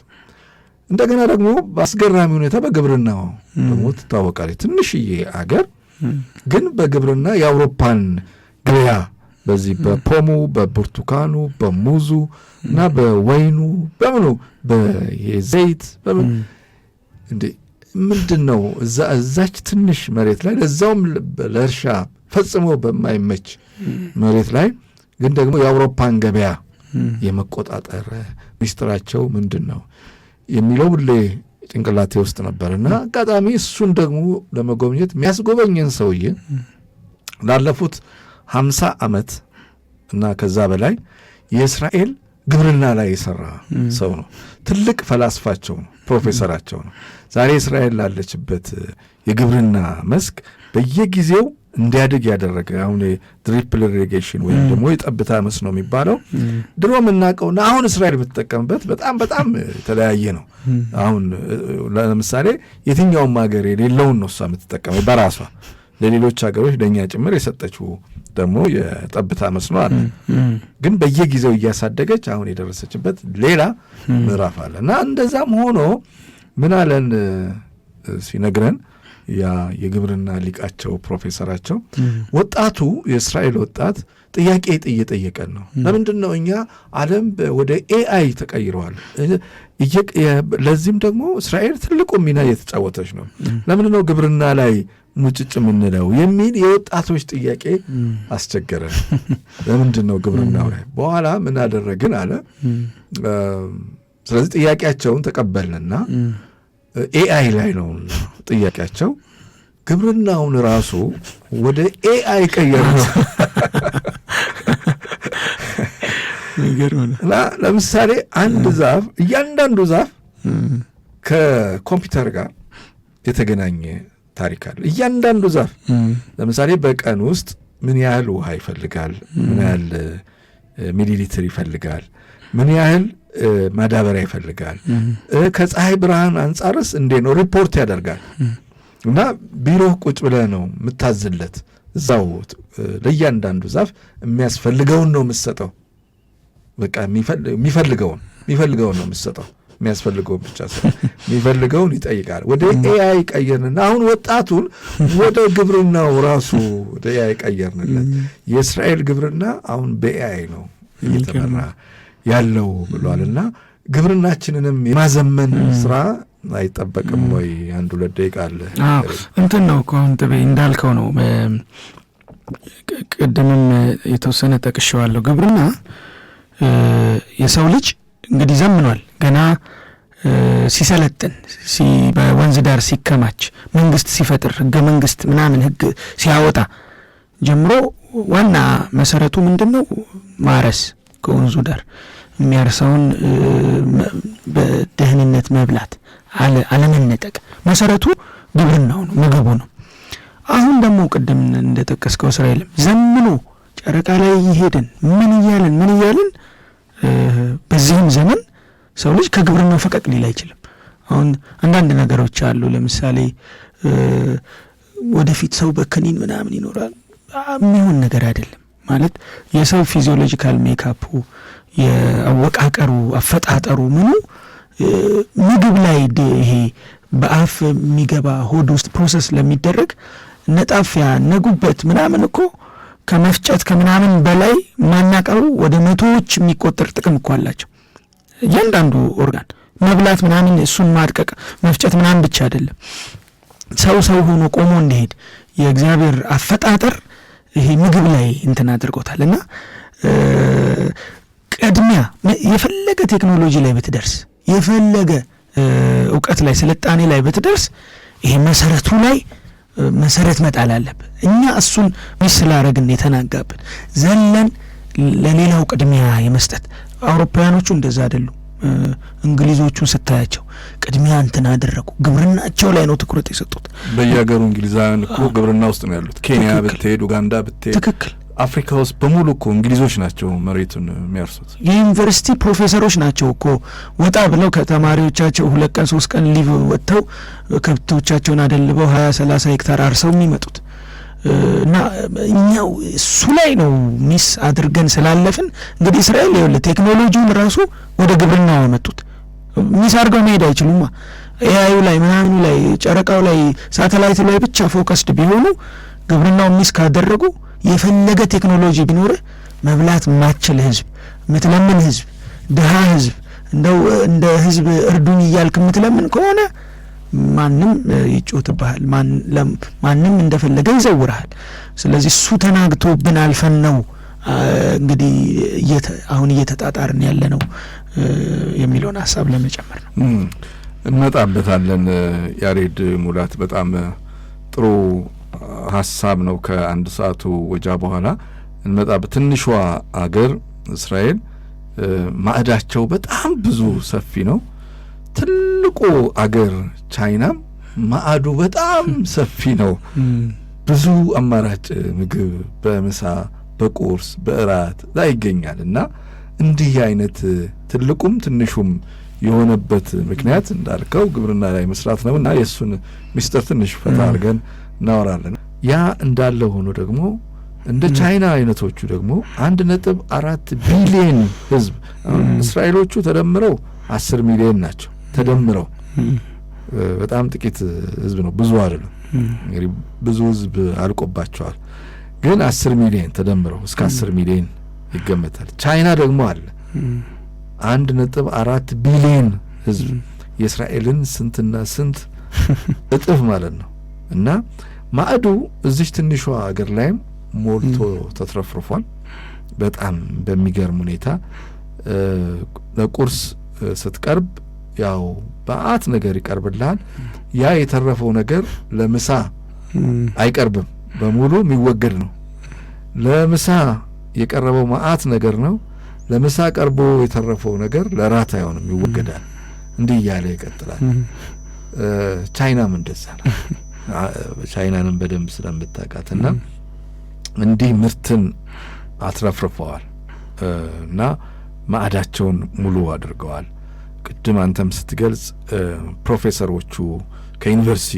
እንደገና ደግሞ በአስገራሚ ሁኔታ በግብርናው ደግሞ ትታወቃለች። ትንሽዬ ሀገር ግን በግብርና የአውሮፓን ገበያ በዚህ በፖሙ፣ በብርቱካኑ፣ በሙዙ እና በወይኑ በምኑ በዘይት በምን እንዴ ምንድን ነው እዛች ትንሽ መሬት ላይ ለዛውም ለእርሻ ፈጽሞ በማይመች መሬት ላይ ግን ደግሞ የአውሮፓን ገበያ የመቆጣጠር ሚስጥራቸው ምንድን ነው የሚለው ሁሌ ጭንቅላቴ ውስጥ ነበርና አጋጣሚ እሱን ደግሞ ለመጎብኘት የሚያስጎበኘን ሰውዬ ላለፉት 50 ዓመት እና ከዛ በላይ የእስራኤል ግብርና ላይ የሰራ ሰው ነው። ትልቅ ፈላስፋቸው ነው፣ ፕሮፌሰራቸው ነው። ዛሬ እስራኤል ላለችበት የግብርና መስክ በየጊዜው እንዲያድግ ያደረገ አሁን ድሪፕል ኢሪጌሽን ወይም ደግሞ የጠብታ መስኖ የሚባለው ድሮ የምናውቀውና አሁን እስራኤል የምትጠቀምበት በጣም የተለያየ ነው። አሁን ለምሳሌ የትኛውም ሀገር የሌለውን ነው እሷ የምትጠቀመው በራሷ ለሌሎች ሀገሮች ለእኛ ጭምር የሰጠችው ደግሞ የጠብታ መስኖ አለ። ግን በየጊዜው እያሳደገች አሁን የደረሰችበት ሌላ ምዕራፍ አለ እና እንደዛም ሆኖ ምን አለን ሲነግረን ያ የግብርና ሊቃቸው ፕሮፌሰራቸው ወጣቱ የእስራኤል ወጣት ጥያቄ እየጠየቀን ነው። ለምንድን ነው እኛ ዓለም ወደ ኤአይ ተቀይረዋል፣ ለዚህም ደግሞ እስራኤል ትልቁ ሚና እየተጫወተች ነው፣ ለምንድን ነው ግብርና ላይ ሙጭጭ የምንለው የሚል የወጣቶች ጥያቄ አስቸገረ። ለምንድን ነው ግብርናው ላይ? በኋላ ምን አደረግን አለ። ስለዚህ ጥያቄያቸውን ተቀበልንና ኤአይ ላይ ነው ጥያቄያቸው። ግብርናውን ራሱ ወደ ኤአይ ቀየሩት። እና ለምሳሌ አንድ ዛፍ እያንዳንዱ ዛፍ ከኮምፒውተር ጋር የተገናኘ ታሪክ አለ። እያንዳንዱ ዛፍ ለምሳሌ በቀን ውስጥ ምን ያህል ውሃ ይፈልጋል፣ ምን ያህል ሚሊ ሊትር ይፈልጋል፣ ምን ያህል ማዳበሪያ ይፈልጋል፣ ከፀሐይ ብርሃን አንጻርስ እንዴት ነው ሪፖርት ያደርጋል። እና ቢሮ ቁጭ ብለህ ነው የምታዝለት። እዛው ለእያንዳንዱ ዛፍ የሚያስፈልገውን ነው የምትሰጠው። በቃ የሚፈልገውን ነው የምትሰጠው። የሚያስፈልገውን ብቻ ሳይሆን የሚፈልገውን ይጠይቃል። ወደ ኤአይ ቀየርንና አሁን ወጣቱን ወደ ግብርናው ራሱ ወደ ኤአይ ቀየርንለት። የእስራኤል ግብርና አሁን በኤአይ ነው እየተመራ ያለው ብሏልና ግብርናችንንም የማዘመን ስራ አይጠበቅም ወይ? አንድ ሁለት ደቂቃ አለ። እንትን ነው እኮ አሁን ጥቤ እንዳልከው ነው። ቅድምም የተወሰነ ጠቅሼዋለሁ። ግብርና የሰው ልጅ እንግዲህ ዘምኗል። ገና ሲሰለጥን በወንዝ ዳር ሲከማች መንግስት ሲፈጥር ህገ መንግስት ምናምን ህግ ሲያወጣ ጀምሮ ዋና መሰረቱ ምንድን ነው? ማረስ፣ ከወንዙ ዳር የሚያርሰውን በደህንነት መብላት፣ አለመነጠቅ መሰረቱ ግብርናው ነው፣ ምግቡ ነው። አሁን ደግሞ ቅድም እንደጠቀስከው እስራኤልም ዘምኖ ጨረቃ ላይ ይሄድን ምን እያልን በዚህም ዘመን ሰው ልጅ ከግብርናው ፈቀቅ ሊል አይችልም። አሁን አንዳንድ ነገሮች አሉ። ለምሳሌ ወደፊት ሰው በክኒን ምናምን ይኖራል፣ የሚሆን ነገር አይደለም። ማለት የሰው ፊዚዮሎጂካል ሜካፑ፣ የአወቃቀሩ፣ አፈጣጠሩ ምኑ ምግብ ላይ ይሄ በአፍ የሚገባ ሆድ ውስጥ ፕሮሰስ ለሚደረግ ነጣፊያ ነጉበት ምናምን እኮ ከመፍጨት ከምናምን በላይ ማናቀሩ ወደ መቶዎች የሚቆጠር ጥቅም እኮ አላቸው። እያንዳንዱ ኦርጋን መብላት ምናምን እሱን ማድቀቅ መፍጨት ምናምን ብቻ አይደለም። ሰው ሆኖ ቆሞ እንዲሄድ የእግዚአብሔር አፈጣጠር ይሄ ምግብ ላይ እንትን አድርጎታል። እና ቅድሚያ የፈለገ ቴክኖሎጂ ላይ ብትደርስ፣ የፈለገ እውቀት ላይ ስልጣኔ ላይ ብትደርስ፣ ይሄ መሰረቱ ላይ መሰረት መጣል አለበት። እኛ እሱን ምስላረግን የተናጋብን ዘለን ለሌላው ቅድሚያ የመስጠት አውሮፓውያኖቹ እንደዛ አይደሉም። እንግሊዞቹን ስታያቸው ቅድሚያ እንትን አደረጉ፣ ግብርናቸው ላይ ነው ትኩረት የሰጡት። በየሀገሩ እንግሊዛውያን እኮ ግብርና ውስጥ ነው ያሉት። ኬንያ ብትሄድ፣ ኡጋንዳ ብትሄድ፣ ትክክል አፍሪካ ውስጥ በሙሉ እኮ እንግሊዞች ናቸው መሬቱን የሚያርሱት። የዩኒቨርሲቲ ፕሮፌሰሮች ናቸው እኮ ወጣ ብለው ከተማሪዎቻቸው 2 ቀን 3 ቀን ሊቭ ወጥተው ከብቶቻቸውን አደልበው 20-30 ሄክታር አርሰው የሚመጡት እና እኛው እሱ ላይ ነው ሚስ አድርገን ስላለፍን እንግዲህ እስራኤል ይኸውልህ ቴክኖሎጂውን ራሱ ወደ ግብርናው ያመጡት። ሚስ አድርገው መሄድ አይችሉማ። ኤአዩ ላይ ምናምኑ ላይ ጨረቃው ላይ ሳተላይት ላይ ብቻ ፎከስድ ቢሆኑ ግብርናው ሚስ ካደረጉ የፈለገ ቴክኖሎጂ ቢኖር መብላት ማችል ህዝብ፣ ምትለምን ህዝብ፣ ድሃ ህዝብ እንደው እንደ ህዝብ እርዱኝ እያልክ ምትለምን ከሆነ ማንም ይጮትብሃል፣ ማንም እንደፈለገ ይዘውራል። ስለዚህ እሱ ተናግቶብን አልፈን ነው እንግዲህ አሁን እየተጣጣርን ያለ ነው የሚለውን ሀሳብ ለመጨመር ነው። እንመጣበታለን። ያሬድ ሙላት በጣም ጥሩ ሀሳብ ነው። ከአንድ ሰዓቱ ወጃ በኋላ እንመጣበት። ትንሿ አገር እስራኤል ማዕዳቸው በጣም ብዙ ሰፊ ነው። ትልቁ አገር ቻይናም ማዕዱ በጣም ሰፊ ነው። ብዙ አማራጭ ምግብ በምሳ በቁርስ በእራት ላይ ይገኛል እና እንዲህ አይነት ትልቁም ትንሹም የሆነበት ምክንያት እንዳልከው ግብርና ላይ መስራት ነውና የሱን ሚስጥር ትንሽ ፈታ አድርገን እናወራለን። ያ እንዳለ ሆኖ ደግሞ እንደ ቻይና አይነቶቹ ደግሞ 1.4 ቢሊዮን ህዝብ እስራኤሎቹ ተደምረው 10 ሚሊዮን ናቸው። ተደምረው በጣም ጥቂት ህዝብ ነው፣ ብዙ አይደለም። እንግዲህ ብዙ ህዝብ አልቆባቸዋል፣ ግን 10 ሚሊዮን ተደምረው እስከ 10 ሚሊዮን ይገመታል። ቻይና ደግሞ አለ 1.4 ቢሊዮን ህዝብ፣ የእስራኤልን ስንትና ስንት እጥፍ ማለት ነው። እና ማዕዱ እዚች ትንሿ አገር ላይም ሞልቶ ተትረፍርፏል። በጣም በሚገርም ሁኔታ ለቁርስ ስትቀርብ ያው በአት ነገር ይቀርብልሃል። ያ የተረፈው ነገር ለምሳ አይቀርብም፣ በሙሉ የሚወገድ ነው። ለምሳ የቀረበው ማአት ነገር ነው። ለምሳ ቀርቦ የተረፈው ነገር ለራት አይሆንም፣ ይወገዳል። እንዲህ እያለ ይቀጥላል። ቻይናም እንደዛ ነው። ቻይናንም በደንብ ስለምታውቃትና እንዲህ ምርትን አትረፍርፈዋል እና ማዕዳቸውን ሙሉ አድርገዋል። ቅድም አንተም ስትገልጽ ፕሮፌሰሮቹ ከዩኒቨርሲቲ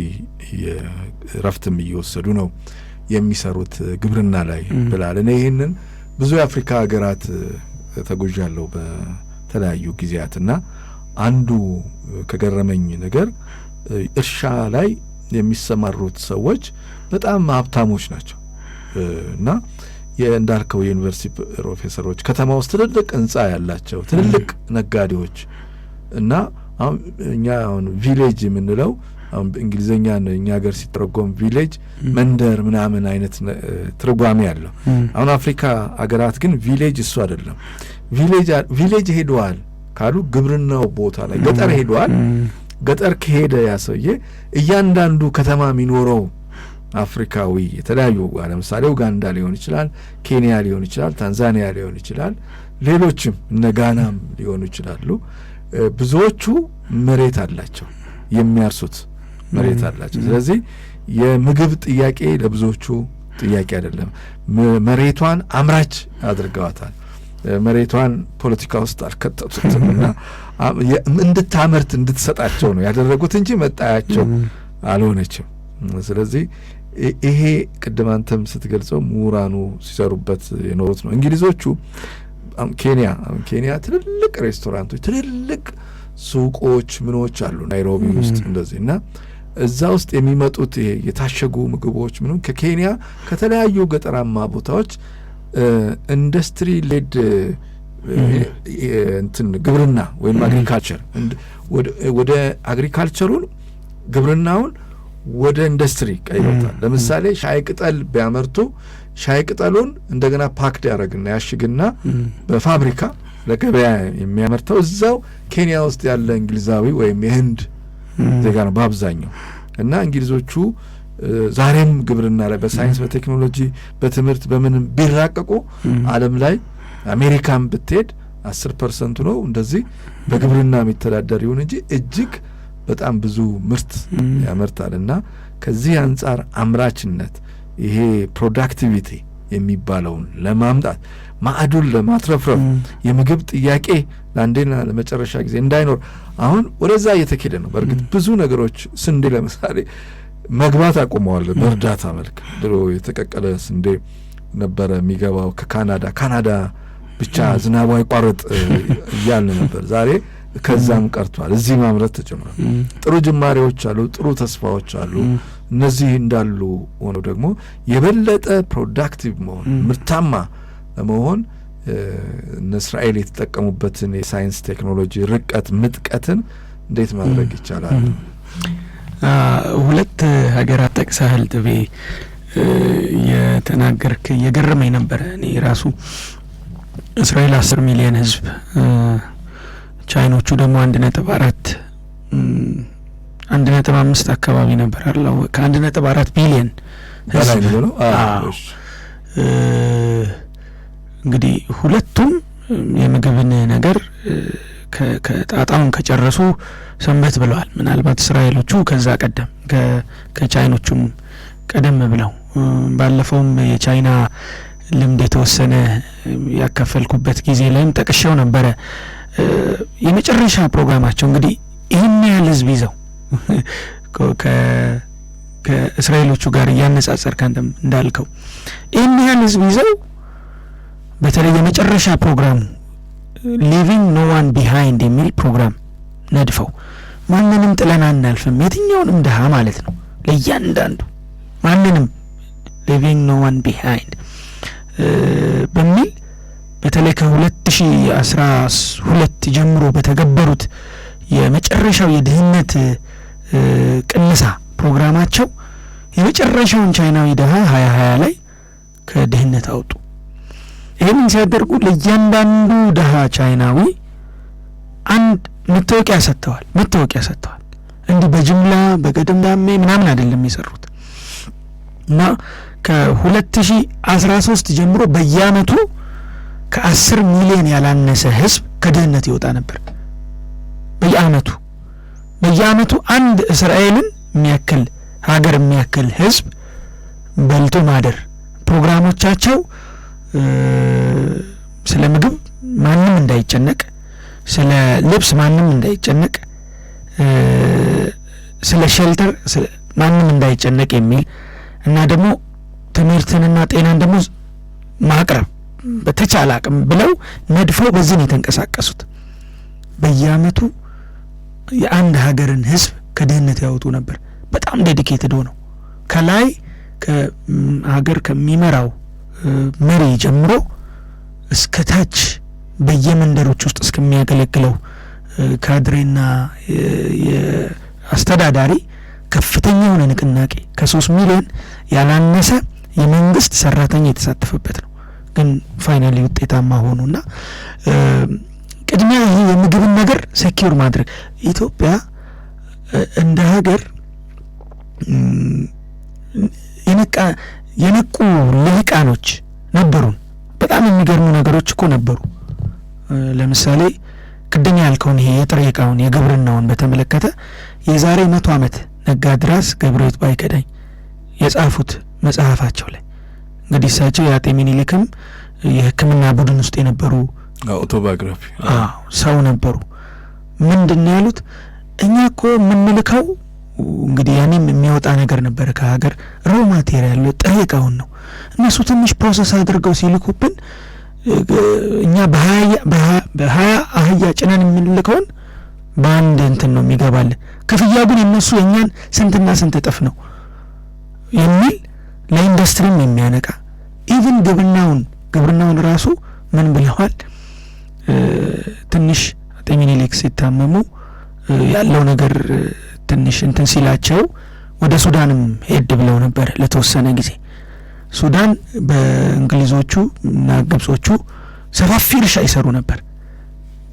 ረፍትም እየወሰዱ ነው የሚሰሩት ግብርና ላይ ብላል። እኔ ይህንን ብዙ የአፍሪካ ሀገራት ተጉዣለሁ በተለያዩ ጊዜያትና አንዱ ከገረመኝ ነገር እርሻ ላይ የሚሰማሩት ሰዎች በጣም ሀብታሞች ናቸው እና እንዳልከው የዩኒቨርሲቲ ፕሮፌሰሮች ከተማ ውስጥ ትልልቅ ህንጻ ያላቸው ትልልቅ ነጋዴዎች እና እኛ አሁን ቪሌጅ የምንለው አሁን በእንግሊዘኛ እኛ ሀገር ሲተረጎም ቪሌጅ መንደር ምናምን አይነት ትርጓሜ ያለው። አሁን አፍሪካ አገራት ግን ቪሌጅ እሱ አይደለም። ቪሌጅ ሄደዋል ካሉ ግብርናው ቦታ ላይ ገጠር ሄደዋል። ገጠር ከሄደ ያሰየ እያንዳንዱ ከተማ የሚኖረው አፍሪካዊ የተለያዩ ለምሳሌ ኡጋንዳ ሊሆን ይችላል፣ ኬንያ ሊሆን ይችላል፣ ታንዛኒያ ሊሆን ይችላል፣ ሌሎችም እነ ጋናም ሊሆኑ ይችላሉ። ብዙዎቹ መሬት አላቸው፣ የሚያርሱት መሬት አላቸው። ስለዚህ የምግብ ጥያቄ ለብዙዎቹ ጥያቄ አይደለም። መሬቷን አምራች አድርገዋታል። መሬቷን ፖለቲካ ውስጥ አልከተቱትምና እንድታመርት እንድትሰጣቸው ነው ያደረጉት እንጂ መጣያቸው አልሆነችም። ስለዚህ ይሄ ቅድም አንተም ስትገልጸው ምሁራኑ ሲሰሩበት የኖሩት ነው። እንግሊዞቹ ኬንያ ትልልቅ ሬስቶራንቶች፣ ትልልቅ ሱቆች ምኖች አሉ ናይሮቢ ውስጥ እንደዚህ እና እዛ ውስጥ የሚመጡት ይሄ የታሸጉ ምግቦች ምኑ ከኬንያ ከተለያዩ ገጠራማ ቦታዎች ኢንዱስትሪ ሌድ እንትን ግብርና ወይም አግሪካልቸር ወደ አግሪካልቸሩን ግብርናውን ወደ ኢንዱስትሪ ቀይሮታል። ለምሳሌ ሻይ ቅጠል ቢያመርቱ ሻይ ቅጠሉን እንደገና ፓክድ ያደርግና ያሽግና በፋብሪካ ለገበያ የሚያመርተው እዛው ኬንያ ውስጥ ያለ እንግሊዛዊ ወይም የህንድ ዜጋ ነው በአብዛኛው። እና እንግሊዞቹ ዛሬም ግብርና ላይ በሳይንስ በቴክኖሎጂ በትምህርት በምንም ቢራቀቁ ዓለም ላይ አሜሪካን ብትሄድ 10% ነው እንደዚህ በግብርና የሚተዳደር ይሁን እንጂ እጅግ በጣም ብዙ ምርት ያመርታልና ከዚህ አንጻር አምራችነት ይሄ ፕሮዳክቲቪቲ የሚባለውን ለማምጣት ማዕዱን ለማትረፍረፍ የምግብ ጥያቄ ለአንዴና ለመጨረሻ ጊዜ እንዳይኖር አሁን ወደዛ እየተኬደ ነው። በእርግጥ ብዙ ነገሮች ስንዴ ለምሳሌ መግባት አቆመዋል በእርዳታ መልክ። ድሮ የተቀቀለ ስንዴ ነበረ የሚገባው ካናዳ ብቻ ዝናቡ አይቋረጥ እያልን ነበር። ዛሬ ከዛም ቀርቷል። እዚህ ማምረት ተጀምሯል። ጥሩ ጅማሬዎች አሉ፣ ጥሩ ተስፋዎች አሉ። እነዚህ እንዳሉ ሆኖ ደግሞ የበለጠ ፕሮዳክቲቭ መሆን ምርታማ ለመሆን እስራኤል የተጠቀሙበትን የሳይንስ ቴክኖሎጂ ርቀት ምጥቀትን እንዴት ማድረግ ይቻላል? ሁለት ሀገራት ጠቅሰሃል ጥቤ የተናገርክ የገረመኝ ነበር። እኔ ራሱ እስራኤል 10 ሚሊዮን ህዝብ ቻይኖቹ ደግሞ 1.5 አካባቢ ነበር አለው ከ1.4 ቢሊዮን ህዝብ ነው። እንግዲህ ሁለቱም የምግብን ነገር ከጣጣውን ከጨረሱ ሰንበት ብለዋል። ምናልባት እስራኤሎቹ ከዛ ቀደም ከቻይኖቹም ቀደም ብለው ባለፈውም የቻይና ልምድ የተወሰነ ያካፈልኩበት ጊዜ ላይም ጠቅሼው ነበረ። የመጨረሻ ፕሮግራማቸው እንግዲህ ይህን ያህል ህዝብ ይዘው ከእስራኤሎቹ ጋር እያነጻጸር ካንተም እንዳልከው ይህን ያህል ህዝብ ይዘው በተለይ የመጨረሻ ፕሮግራሙ ሊቪንግ ኖ ዋን ቢሃይንድ የሚል ፕሮግራም ነድፈው ማንንም ጥለን አናልፍም፣ የትኛውንም ድሃ ማለት ነው ለእያንዳንዱ ማንንም ሊቪንግ ኖ ዋን ቢሃይንድ በሚል በተለይ ከ2012 ጀምሮ በተገበሩት የመጨረሻው የድህነት ቅነሳ ፕሮግራማቸው የመጨረሻውን ቻይናዊ ድሃ 2020 ላይ ከድህነት አወጡ። ይህንን ሲያደርጉ ለእያንዳንዱ ድሃ ቻይናዊ አንድ መታወቂያ ሰጥተዋል። እንዲህ በጅምላ በገደምዳሜ ምናምን አይደለም የሰሩት እና ከ2013 ጀምሮ በየአመቱ ከ10 ሚሊዮን ያላነሰ ህዝብ ከድህነት ይወጣ ነበር። በየአመቱ አንድ እስራኤልን የሚያክል ሀገር የሚያክል ህዝብ በልቶ ማደር ፕሮግራሞቻቸው ስለ ምግብ ማንም እንዳይጨነቅ፣ ስለ ልብስ ማንም እንዳይጨነቅ፣ ስለ ሼልተር ማንም እንዳይጨነቅ የሚል እና ደግሞ ትምህርትንና ጤናን ደግሞ ማቅረብ በተቻለ አቅም ብለው ነድፈው በዚህ ነው የተንቀሳቀሱት። በየአመቱ የአንድ ሀገርን ህዝብ ከድህነት ያወጡ ነበር። በጣም ዴዲኬትድ ሆነው ከላይ ከሀገር ከሚመራው መሪ ጀምሮ እስከ ታች በየመንደሮች ውስጥ እስከሚያገለግለው ካድሬና የአስተዳዳሪ ከፍተኛ የሆነ ንቅናቄ ከ3 ሚሊዮን ያላነሰ የመንግስት ሰራተኛ የተሳተፈበት ነው። ግን ፋይናሊ ውጤታማ ሆኑና ቅድሚያ ይሄ የምግብን ነገር ሴኪዩር ማድረግ ኢትዮጵያ እንደ ሀገር የነቁ ልሂቃኖች ነበሩን። በጣም የሚገርሙ ነገሮች እኮ ነበሩ። ለምሳሌ ቅድም ያልከውን ይሄ የጥሬ ዕቃውን የግብርናውን በተመለከተ የዛሬ 100 ዓመት ነጋድራስ ገብረሕይወት ባይከዳኝ የጻፉት መጽሐፋቸው ላይ እንግዲህ እሳቸው የአጤ ምኒልክም የሕክምና ቡድን ውስጥ የነበሩ አውቶባዮግራፊ ሰው ነበሩ። ምንድነው ያሉት? እኛ እኮ የምንልከው እንግዲህ ያኔም የሚወጣ ነገር ነበር ከሀገር ሮ ማቴሪያል ጥሬ ዕቃውን ነው። እነሱ ትንሽ ፕሮሰስ አድርገው ሲልኩብን እኛ በ20 አህያ ጭነን የምንልከውን በአንድ እንትን ነው የሚገባልን። ክፍያ ግን የነሱ የኛን ስንትና ስንት እጥፍ ነው የሚል ለኢንዱስትሪም የሚያነቃ ኢቭን ግብርናውን ራሱ ምን ብለዋል? ትንሽ አጤ ምኒልክ ሲታመሙ ያለው ነገር ትንሽ እንትን ሲላቸው ወደ ሱዳንም ሄድ ብለው ነበር ለተወሰነ ጊዜ። ሱዳን በእንግሊዞቹ እና ግብጾቹ ሰፋፊ እርሻ ይሰሩ ነበር።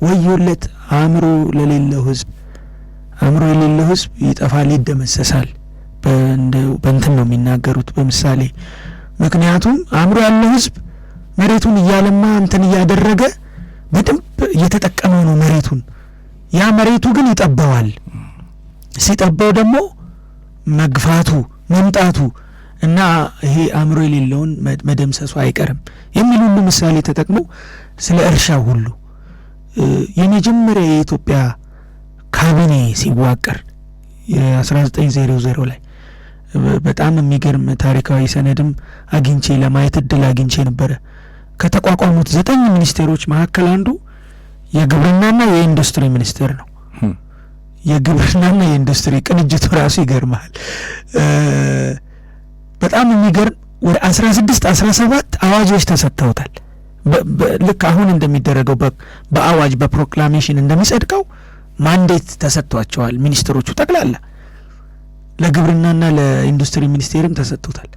ወዮለት አእምሮ የሌለው ህዝብ ይጠፋል፣ ይደመሰሳል በእንትን ነው የሚናገሩት በምሳሌ። ምክንያቱም አእምሮ ያለው ህዝብ መሬቱን እያለማ እንትን እያደረገ በደንብ እየተጠቀመው ነው መሬቱን። ያ መሬቱ ግን ይጠባዋል። ሲጠባው ደግሞ መግፋቱ መምጣቱ እና ይሄ አእምሮ የሌለውን መደምሰሱ አይቀርም የሚል ሁሉ ምሳሌ ተጠቅመው ስለ እርሻ ሁሉ የመጀመሪያ የኢትዮጵያ ካቢኔ ሲዋቀር የ1900 ላይ በጣም የሚገርም ታሪካዊ ሰነድም አግኝቼ ለማየት እድል አግኝቼ ነበረ። ከተቋቋሙት 9 ሚኒስቴሮች መካከል አንዱ የግብርናና የኢንዱስትሪ ሚኒስቴር ነው። የግብርናና የኢንዱስትሪ ቅንጅቱ ራሱ ይገርማል። በጣም የሚገርም ወደ 16-17 አዋጆች ተሰጥተውታል። ልክ አሁን እንደሚደረገው በአዋጅ በፕሮክላሜሽን እንደሚጸድቀው ማንዴት ተሰጥቷቸዋል ሚኒስትሮቹ ጠቅላላ። ለግብርናና ለኢንዱስትሪ ሚኒስቴርም ተሰጥቶታል።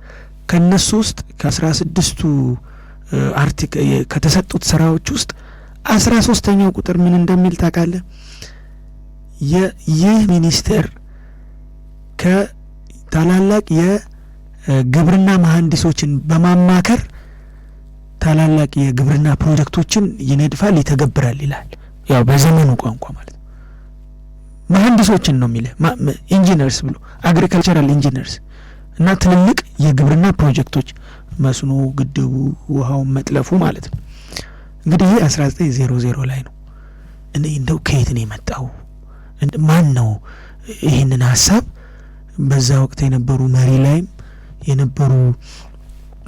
ከነሱ ውስጥ ከ16ቱ ከተሰጡት ስራዎች ውስጥ 13ኛው ቁጥር ምን እንደሚል ታውቃለህ? ይህ ሚኒስቴር ከታላላቅ የግብርና መሐንዲሶችን በማማከር ታላላቅ የግብርና ፕሮጀክቶችን ይነድፋል፣ ይተገብራል ይላል። ያው በዘመኑ ቋንቋ ማለት ነው። መሐንዲሶችን ነው የሚለው ኢንጂነርስ ብሎ አግሪካልቸራል ኢንጂነርስ እና ትልልቅ የግብርና ፕሮጀክቶች መስኖ፣ ግድቡ፣ ውሃውን መጥለፉ ማለት ነው። እንግዲህ ይሄ 1900 ላይ ነው። እኔ እንደው ከየት ነው የመጣው? ማን ነው ይህንን ሀሳብ በዛ ወቅት የነበሩ መሪ ላይም የነበሩ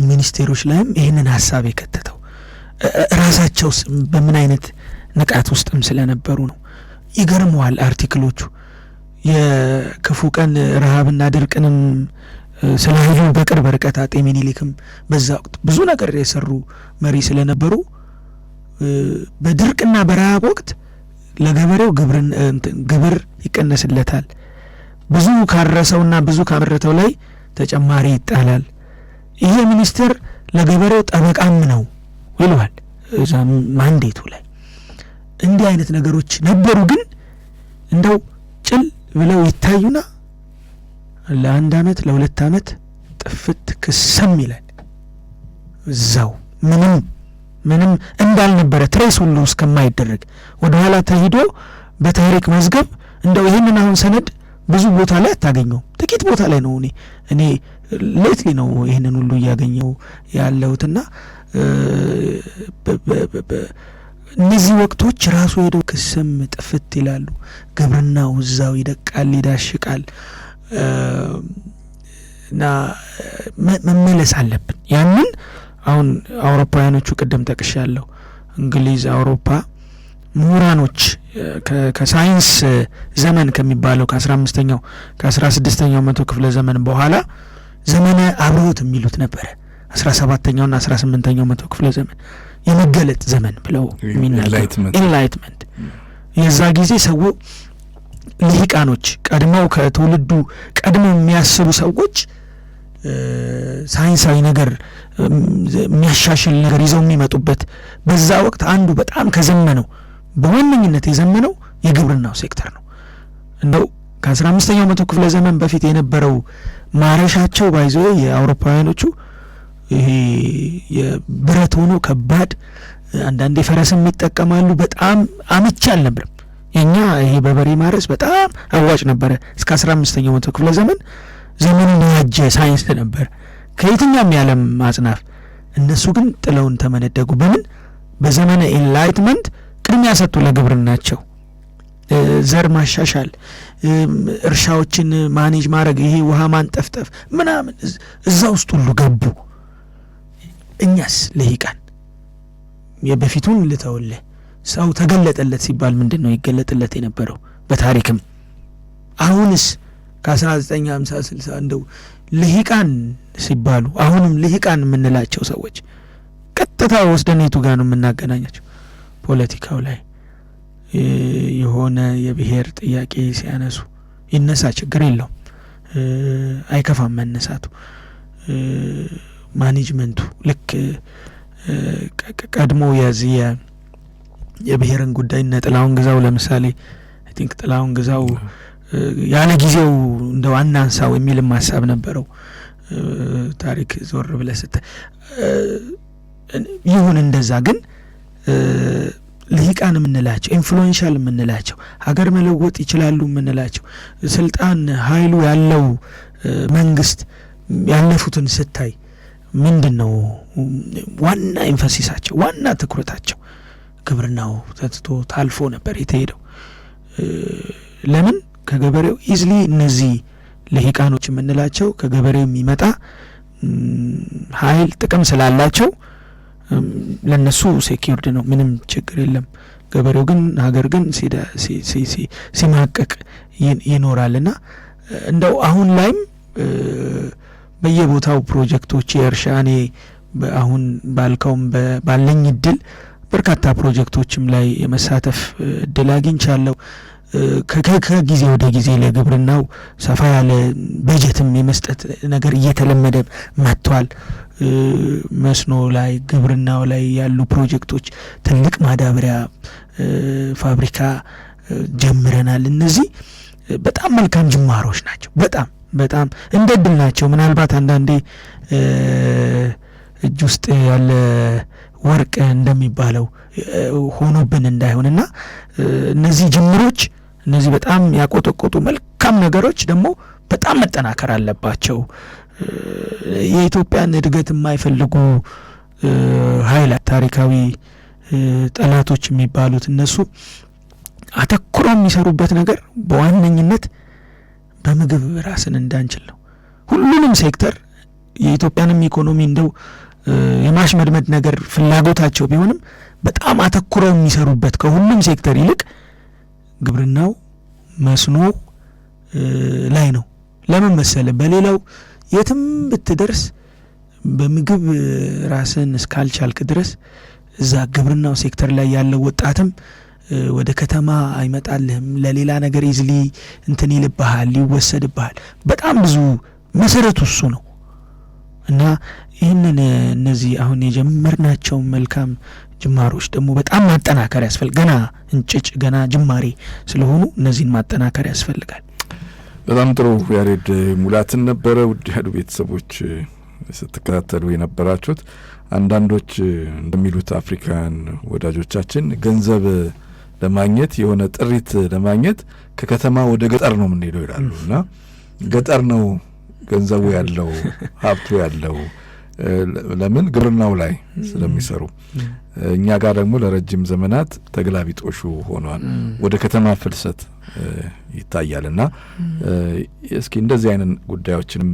ሚኒስቴሮች ላይም ይህንን ሀሳብ የከተተው? ራሳቸው በምን አይነት ንቃት ውስጥም ስለነበሩ ነው። ይገርመዋል አርቲክሎቹ የክፉ ቀን ረሃብና ድርቅንም ስላዩ በቅርብ ርቀት አጤ ሚኒሊክም በዛ ወቅት ብዙ ነገር የሰሩ መሪ ስለነበሩ በድርቅና በረሃብ ወቅት ለገበሬው ግብር ይቀነስለታል፣ ብዙ ካረሰውና ብዙ ካመረተው ላይ ተጨማሪ ይጣላል፣ ይሄ ሚኒስቴር ለገበሬው ጠበቃም ነው ይሏል እዛ ማንዴቱ ላይ። እንዲህ አይነት ነገሮች ነበሩ። ግን እንደው ጭል ብለው ይታዩና ለ1 አመት ለ2 አመት ጥፍት ክሰም ይላል እዛው ምንም እንዳልነበረ ትሬስ ሁሉ እስከማይደረግ ወደ ኋላ ተሂዶ በታሪክ መዝገብ እንደው ይሄንን አሁን ሰነድ ብዙ ቦታ ላይ አታገኘው፣ ጥቂት ቦታ ላይ ነው። እኔ ሌትሊ ነው ይሄንን ሁሉ እያገኘው ያለውትና እነዚህ ወቅቶች ራሱ ሄደው ክስም ጥፍት ይላሉ። ግብርናው እዛው ይደቃል፣ ይዳሽቃል እና መመለስ አለብን። ያንን አሁን አውሮፓውያኖቹ ቅድም ጠቅሻለሁ፣ እንግሊዝ፣ አውሮፓ ምሁራኖች ከሳይንስ ዘመን ከሚባለው ከ15ኛው ከ16ኛው መቶ ክፍለ ዘመን በኋላ ዘመነ አብሮት የሚሉት ነበረ። 17ኛውና 18ኛው መቶ ክፍለ ዘመን የመገለጥ ዘመን ብለው የሚናገሩ ኢንላይትመንት። የዛ ጊዜ ሰው ልሂቃኖች ቀድመው ከትውልዱ ቀድመው የሚያስቡ ሰዎች ሳይንሳዊ ነገር የሚያሻሽል ነገር ይዘው የሚመጡበት በዛ ወቅት አንዱ በጣም ከዘመነው በዋነኝነት የዘመነው የግብርናው ሴክተር ነው። እንደው ከ15ኛው መቶ ክፍለ ዘመን በፊት የነበረው ማረሻቸው ባይዞ የአውሮፓውያኖቹ ይሄ የብረት ሆኖ ከባድ፣ አንዳንዴ ፈረስም ይጠቀማሉ። በጣም አመቺ አልነበረም። የኛ ይሄ በበሬ ማረስ በጣም አዋጭ ነበረ እስከ 15ኛው መቶ ክፍለ ዘመን። ዘመኑን የዋጀ ሳይንስ ነበር ከየትኛውም የዓለም አጽናፍ። እነሱ ግን ጥለውን ተመነደጉ። በምን? በዘመነ ኢንላይትመንት ቅድሚያ ሰጡ ለግብርናቸው። ዘር ማሻሻል፣ እርሻዎችን ማኔጅ ማድረግ፣ ይሄ ውሃ ማንጠፍጠፍ ምናምን እዛ ውስጥ ሁሉ ገቡ። እኛስ ልሂቃን የበፊቱን ልተውልህ፣ ሰው ተገለጠለት ሲባል ምንድን ነው ይገለጥለት የነበረው በታሪክም? አሁንስ ከ1950-60 እንደው ልሂቃን ሲባሉ አሁንም ልሂቃን የምንላቸው ሰዎች ቀጥታ ወስደን የቱ ጋር ነው የምናገናኛቸው? ፖለቲካው ላይ የሆነ የብሔር ጥያቄ ሲያነሱ ይነሳ፣ ችግር የለውም፣ አይከፋም መነሳቱ። ማኔጅመንቱ ልክ ቀድሞ የዚህ የብሔርን ጉዳይ እነ ጥላሁን ግዛው ለምሳሌ አይ ቲንክ ጥላሁን ግዛው ያለ ጊዜው እንደ ዋና አንሳው የሚልም ሐሳብ ነበረው። ታሪክ ዞር ብለህ ይሁን እንደዛ ግን ልሂቃን የምንላቸው ኢንፍሉዌንሻል የምንላቸው ሀገር መለወጥ ይችላሉ የምንላቸው ስልጣን ኃይሉ ያለው መንግስት ያለፉትን ስታይ ምንድነው ዋና ኤንፋሲሳቸው ዋና ትኩረታቸው? ግብርናው ተትቶ ታልፎ ነበር የተሄደው። ለምን? ከገበሬው ኢዝሊ እነዚህ ልሂቃኖች የምንላቸው ከገበሬው የሚመጣ ኃይል ጥቅም ስላላቸው ለነሱ ሴኪዩርድ ነው፣ ምንም ችግር የለም። ገበሬው ግን ሀገር ግን ሲማቀቅ ይኖራልና እንደው አሁን ላይም በየቦታው ፕሮጀክቶች የእርሻ እኔ አሁን ባልከውም ባለኝ እድል በርካታ ፕሮጀክቶችም ላይ የመሳተፍ እድል አግኝቻለሁ። ከጊዜ ወደ ጊዜ ለግብርናው ሰፋ ያለ በጀትም የመስጠት ነገር እየተለመደ መጥቷል። መስኖ ላይ ግብርናው ላይ ያሉ ፕሮጀክቶች ትልቅ ማዳበሪያ ፋብሪካ ጀምረናል። እነዚህ በጣም መልካም ጅማሮች ናቸው። በጣም እንደ እድል ናቸው። ምናልባት አንዳንዴ እጅ ውስጥ ያለ ወርቅ እንደሚባለው ሆኖብን እንዳይሆንና እነዚህ ጅምሮች እነዚህ በጣም ያቆጠቆጡ መልካም ነገሮች ደግሞ በጣም መጠናከር አለባቸው። የኢትዮጵያን እድገት የማይፈልጉ ኃይላት ታሪካዊ ጠላቶች የሚባሉት እነሱ አተኩረው የሚሰሩበት ነገር በዋነኝነት በምግብ ራስን እንዳንችል ነው። ሁሉንም ሴክተር የኢትዮጵያንም ኢኮኖሚ እንደው የማሽመድመድ ነገር ፍላጎታቸው ቢሆንም በጣም አተኩረው የሚሰሩበት ከሁሉም ሴክተር ይልቅ ግብርናው መስኖ ላይ ነው። ለምን መሰለ? በሌላው የትም ብትደርስ በምግብ ራስን እስካልቻልክ ድረስ እዛ ግብርናው ሴክተር ላይ ያለው ወጣትም ወደ ከተማ አይመጣልህም። ለሌላ ነገር ኢዝሊ እንትን ይልብሃል፣ ይወሰድብሃል። በጣም ብዙ መሰረቱ እሱ ነው እና ይህንን እነዚህ አሁን የጀመርናቸው መልካም ጅማሮች ደግሞ በጣም ማጠናከር ያስፈልጋል። ገና እንጭጭ ገና ጅማሬ ስለሆኑ እነዚህን ማጠናከር ያስፈልጋል። በጣም ጥሩ ያሬድ ሙላትን ነበረ። ውድ ያሉ ቤተሰቦች ስትከታተሉ የነበራችሁት አንዳንዶች እንደሚሉት አፍሪካን ወዳጆቻችን ገንዘብ ለማግኘት የሆነ ጥሪት ለማግኘት ከከተማ ወደ ገጠር ነው የምንሄደው ይላሉና ገጠር ነው ገንዘቡ ያለው ሀብቱ ያለው ለምን ግብርናው ላይ ስለሚሰሩ። እኛ ጋር ደግሞ ለረጅም ዘመናት ተግላቢጦሹ ሆኗል። ወደ ከተማ ፍልሰት ይታያልና እስኪ እንደዚህ አይነት ጉዳዮችንም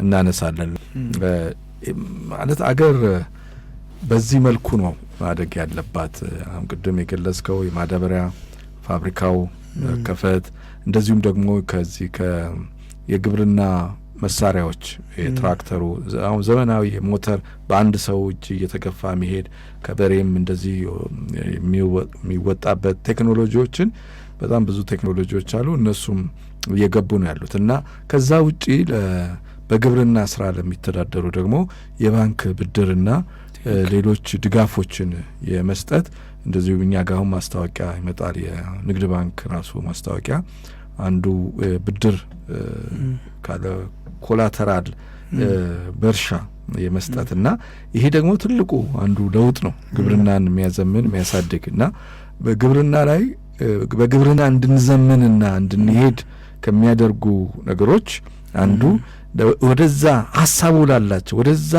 እናነሳለን። ማለት አገር በዚህ መልኩ ነው ማደግ ያለባት። አሁን ቅድም የገለጽከው የማዳበሪያ ፋብሪካው ከፈት እንደዚሁም ደግሞ ከዚህ የግብርና መሳሪያዎች የትራክተሩ አሁን ዘመናዊ ሞተር በአንድ ሰው እጅ እየተገፋ መሄድ ከበሬም እንደዚህ የሚወጣበት ቴክኖሎጂዎችን በጣም ብዙ ቴክኖሎጂዎች አሉ። እነሱም እየገቡ ነው ያሉት እና ከዛ ውጪ በግብርና ስራ ለሚተዳደሩ ደግሞ የባንክ ብድርና ሌሎች ድጋፎችን የመስጠት እንደዚሁ እኛ ጋር አሁን ማስታወቂያ ይመጣል። የንግድ ባንክ ራሱ ማስታወቂያ አንዱ ብድር ካለ ኮላተራል በርሻ የመስጠትና ይሄ ደግሞ ትልቁ አንዱ ለውጥ ነው። ግብርናን የሚያዘምን የሚያሳድግና በግብርና ላይ በግብርና እንድንዘምንና እንድንሄድ ከሚያደርጉ ነገሮች አንዱ ወደዛ ሀሳቡ ላላቸው ወደዛ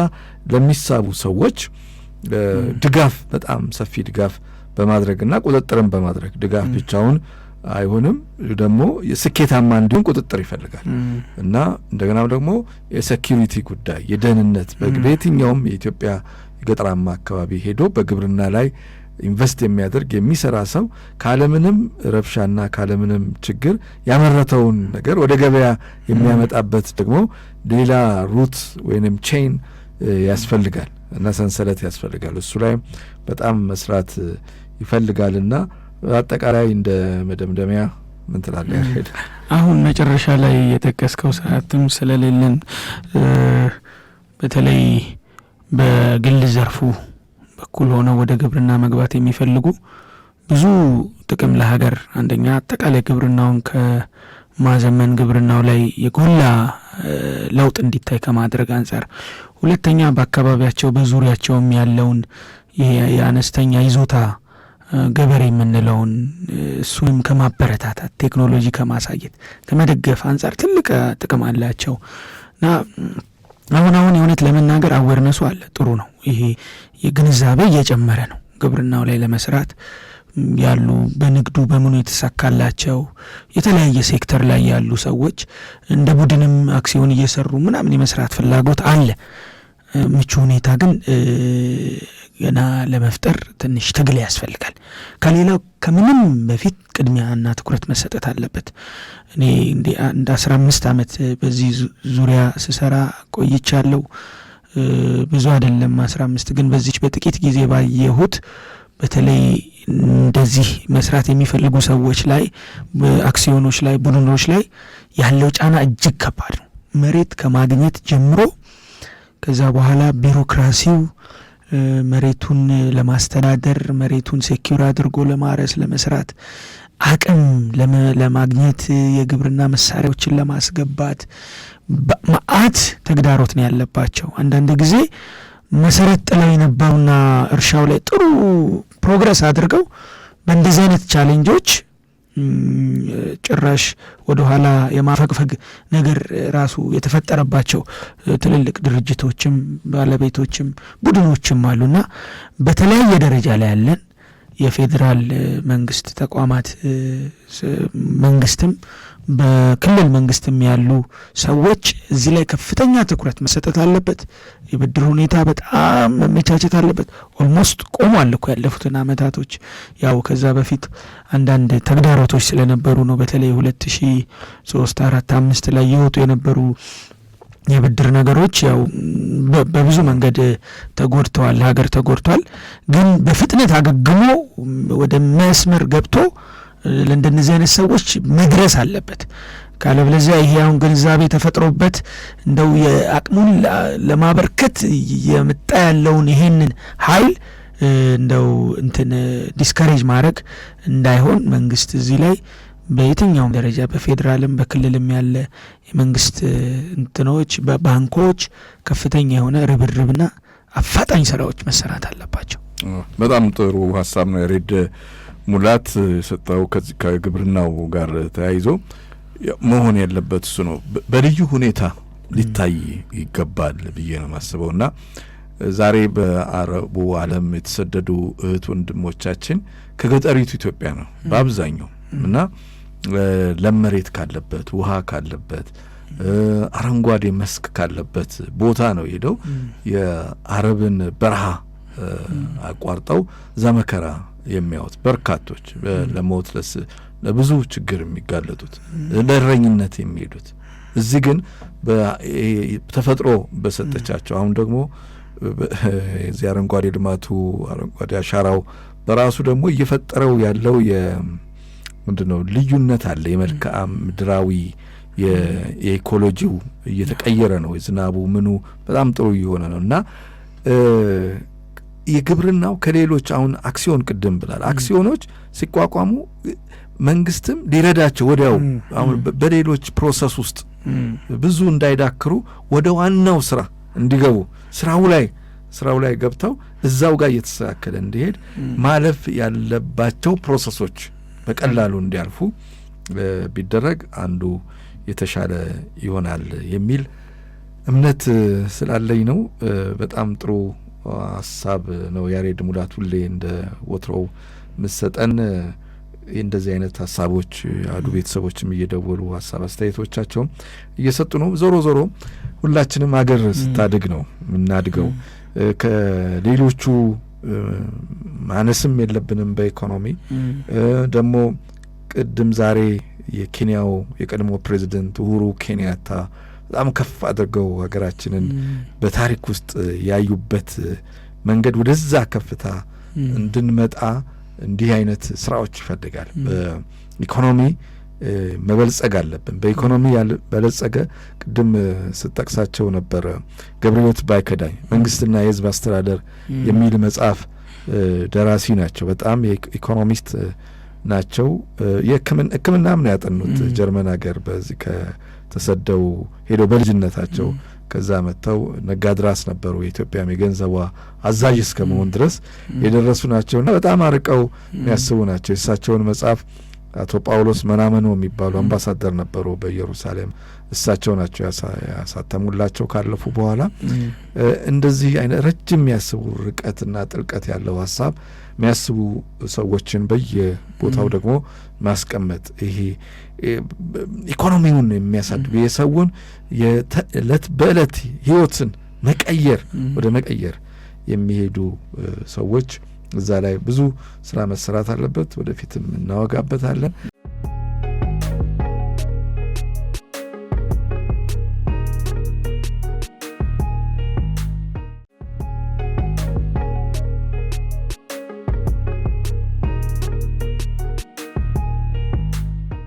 ለሚሳቡ ሰዎች ድጋፍ በጣም ሰፊ ድጋፍ በማድረግና ቁጥጥርን በማድረግ ድጋፍ ብቻውን አይሆንም። ደግሞ የስኬታማ እንዲሆን ቁጥጥር ይፈልጋል እና እንደገና ደግሞ የሴኩሪቲ ጉዳይ የደህንነት በየትኛውም የኢትዮጵያ የገጠራማ አካባቢ ሄዶ በግብርና ላይ ኢንቨስት የሚያደርግ የሚሰራ ሰው ካለምንም ረብሻና ካለምንም ችግር ያመረተውን ነገር ወደ ገበያ የሚያመጣበት ደግሞ ሌላ ሩት ወይንም ቼን ያስፈልጋል እና ሰንሰለት ያስፈልጋል። እሱ ላይ በጣም መስራት ይፈልጋልና አጠቃላይ እንደ መደምደሚያ ምን ትላለህ? አሁን መጨረሻ ላይ የጠቀስከው ሰዓትም ስለሌለን በተለይ በግል ዘርፉ በኩል ሆነው ወደ ግብርና መግባት የሚፈልጉ ብዙ ጥቅም ለሀገር አንደኛ አጠቃላይ ግብርናውን ማዘመን ግብርናው ላይ የጎላ ለውጥ እንዲታይ ከማድረግ አንጻር፣ ሁለተኛ በአካባቢያቸው በዙሪያቸውም ያለውን የአነስተኛ ይዞታ ገበሬ የምንለውን እሱንም ከማበረታታት ቴክኖሎጂ ከማሳየት ከመደገፍ አንጻር ትልቅ ጥቅም አላቸው እና አሁን የእውነት ለመናገር አዌርነሱ አለ፣ ጥሩ ነው። ይሄ የግንዛቤ እየጨመረ ነው። ግብርናው ላይ ለመስራት ያሉ በንግዱ በምኑ የተሳካላቸው የተለያየ ሴክተር ላይ ያሉ ሰዎች እንደ ቡድንም አክሲዮን እየሰሩ ምናምን የመስራት ፍላጎት አለ። ምቹ ሁኔታ ግን ገና ለመፍጠር ትንሽ ትግል ያስፈልጋል። ከሌላው ከምንም በፊት ቅድሚያና ትኩረት መሰጠት አለበት። እኔ እንደ 15 ዓመት በዚህ ዙሪያ ስሰራ ቆይቻለሁ። ብዙ አይደለም 15፣ ግን በዚች በጥቂት ጊዜ ባየሁት በተለይ እንደዚህ መስራት የሚፈልጉ ሰዎች ላይ አክሲዮኖች ላይ ቡድኖች ላይ ያለው ጫና እጅግ ከባድ ነው። መሬት ከማግኘት ጀምሮ ከዛ በኋላ ቢሮክራሲው መሬቱን ለማስተዳደር መሬቱን ሴኪዩር አድርጎ ለማረስ ለመስራት አቅም ለማግኘት የግብርና መሳሪያዎችን ለማስገባት ማአት ተግዳሮት ነው ያለባቸው። አንዳንድ ጊዜ መሰረት ጥለው የነበሩና እርሻው ላይ ጥሩ ፕሮግረስ አድርገው በእንደዚህ አይነት ቻሌንጆች ጭራሽ ወደ ኋላ የማፈግፈግ ነገር ራሱ የተፈጠረባቸው ትልልቅ ድርጅቶችም ባለቤቶችም ቡድኖችም አሉና በተለያየ ደረጃ ላይ ያለን የፌዴራል መንግስት ተቋማት መንግስትም በክልል መንግስትም ያሉ ሰዎች እዚህ ላይ ከፍተኛ ትኩረት መሰጠት አለበት። የብድር ሁኔታ በጣም መመቻቸት አለበት። ኦልሞስት ቆሟል እኮ ያለፉትን አመታቶች። ያው ከዛ በፊት አንዳንድ ተግዳሮቶች ስለነበሩ ነው። በተለይ 2003 4 5 ላይ የወጡ የነበሩ የብድር ነገሮች ያው በብዙ መንገድ ተጎድተዋል፣ ሀገር ተጎድቷል። ግን በፍጥነት አገግሞ ወደ መስመር ገብቶ ለእንደነዚህ አይነት ሰዎች መድረስ አለበት። ካለበለዚያ ይሄ አሁን ግንዛቤ ተፈጥሮበት እንደው የአቅሙን ለማበርከት የመጣ ያለውን ይሄንን ኃይል እንደው ዲስከሬጅ ማድረግ እንዳይሆን መንግስት እዚህ ላይ በየትኛውም ደረጃ በፌዴራልም በክልልም ያለ የመንግስት እንትኖች በባንኮች ከፍተኛ የሆነ ርብርብና አፋጣኝ ስራዎች መሰራት አለባቸው። በጣም ጥሩ ሀሳብ ነው ያሬድ ሙላት ሰጣው። ከግብርናው ጋር ተያይዞ መሆን ያለበት እሱ ነው። በልዩ ሁኔታ ሊታይ ይገባል ብዬ ነው ማስበውና ዛሬ በአረቡ ዓለም የተሰደዱ እህት ወንድሞቻችን ከገጠሪቱ ኢትዮጵያ ነው በአብዛኛው እና ለመሬት ካለበት ውሃ ካለበት አረንጓዴ መስክ ካለበት ቦታ ነው ሄደው የአረብን በረሃ አቋርጠው ዘመከራ የሚያወጥ በርካቶች ለሞት ለብዙ ችግር የሚጋለጡት ለእረኝነት የሚሄዱት እዚህ ግን ተፈጥሮ በሰጠቻቸው አሁን ደግሞ እዚህ አረንጓዴ ልማቱ አረንጓዴ አሻራው በራሱ ደግሞ እየፈጠረው ያለው ምንድነው ልዩነት አለ። የመልክዓ ምድራዊ የኢኮሎጂው እየተቀየረ ነው። የዝናቡ ምኑ በጣም ጥሩ እየሆነ ነውና የግብርናው ከሌሎች አሁን አክሲዮን ቅድም ብላል አክሲዮኖች ሲቋቋሙ መንግስትም ሊረዳቸው ወዲያው አሁን በሌሎች ፕሮሰስ ውስጥ ብዙ እንዳይዳክሩ ወደ ዋናው ስራ እንዲገቡ ስራው ላይ ገብተው እዛው ጋር እየተስተካከለ እንዲሄድ ማለፍ ያለባቸው ፕሮሰሶች በቀላሉ እንዲያልፉ ቢደረግ አንዱ የተሻለ ይሆናል የሚል እምነት ስላለኝ ነው። በጣም ጥሩ ሀሳብ ነው ያሬድ ሙላት። ሁሌ እንደ ወትሮው ምሰጠን እንደዚህ አይነት ሀሳቦች አዱ ቤተሰቦችም እየደወሉ ሀሳብ አስተያየቶቻቸውም እየሰጡ ነው። ዞሮ ሁላችንም ሀገር ስታድግ ነው የምናድገው። ከሌሎቹ ማነስም የለብንም በኢኮኖሚ ደግሞ ቅድም ዛሬ የኬንያው የቀድሞ ፕሬዚደንት ኡሁሩ ኬንያታ በጣም ከፍ አድርገው ሀገራችንን በታሪክ ውስጥ ያዩበት መንገድ ወደዛ ከፍታ እንድንመጣ እንዲህ አይነት ስራዎች ይፈልጋል። በኢኮኖሚ መበልጸግ አለብን። በኢኮኖሚ ያልበለጸገ ቅድም ስጠቅሳቸው ነበር ገብረሕይወት ባይከዳኝ መንግስትና የህዝብ አስተዳደር የሚል መጽሐፍ ደራሲ ናቸው። በጣም የኢኮኖሚስት ናቸው። ሕክምናም ነው ያጠኑት ጀርመን ሀገር በዚህ ከተሰደው ሄደው በልጅነታቸው ከዛ መጥተው ነጋድራስ ነበሩ። የኢትዮጵያም የገንዘቧ አዛዥ እስከ መሆን ድረስ የደረሱ ናቸውና በጣም አርቀው የሚያስቡ ናቸው። የእሳቸውን መጽሐፍ አቶ ጳውሎስ መናመኖ የሚባሉ አምባሳደር ነበሩ በኢየሩሳሌም። እሳቸው ናቸው ያሳተሙላቸው ካለፉ በኋላ። እንደዚህ አይነት ረጅም የሚያስቡ ርቀትና ጥልቀት ያለው ሀሳብ የሚያስቡ ሰዎችን በየቦታው ደግሞ ማስቀመጥ ይሄ ኢኮኖሚውን የሚያሳድጉ የሰውን የዕለት በዕለት ህይወትን መቀየር ወደ መቀየር የሚሄዱ ሰዎች እዛ ላይ ብዙ ስራ መሰራት አለበት። ወደፊትም እናወጋበታለን።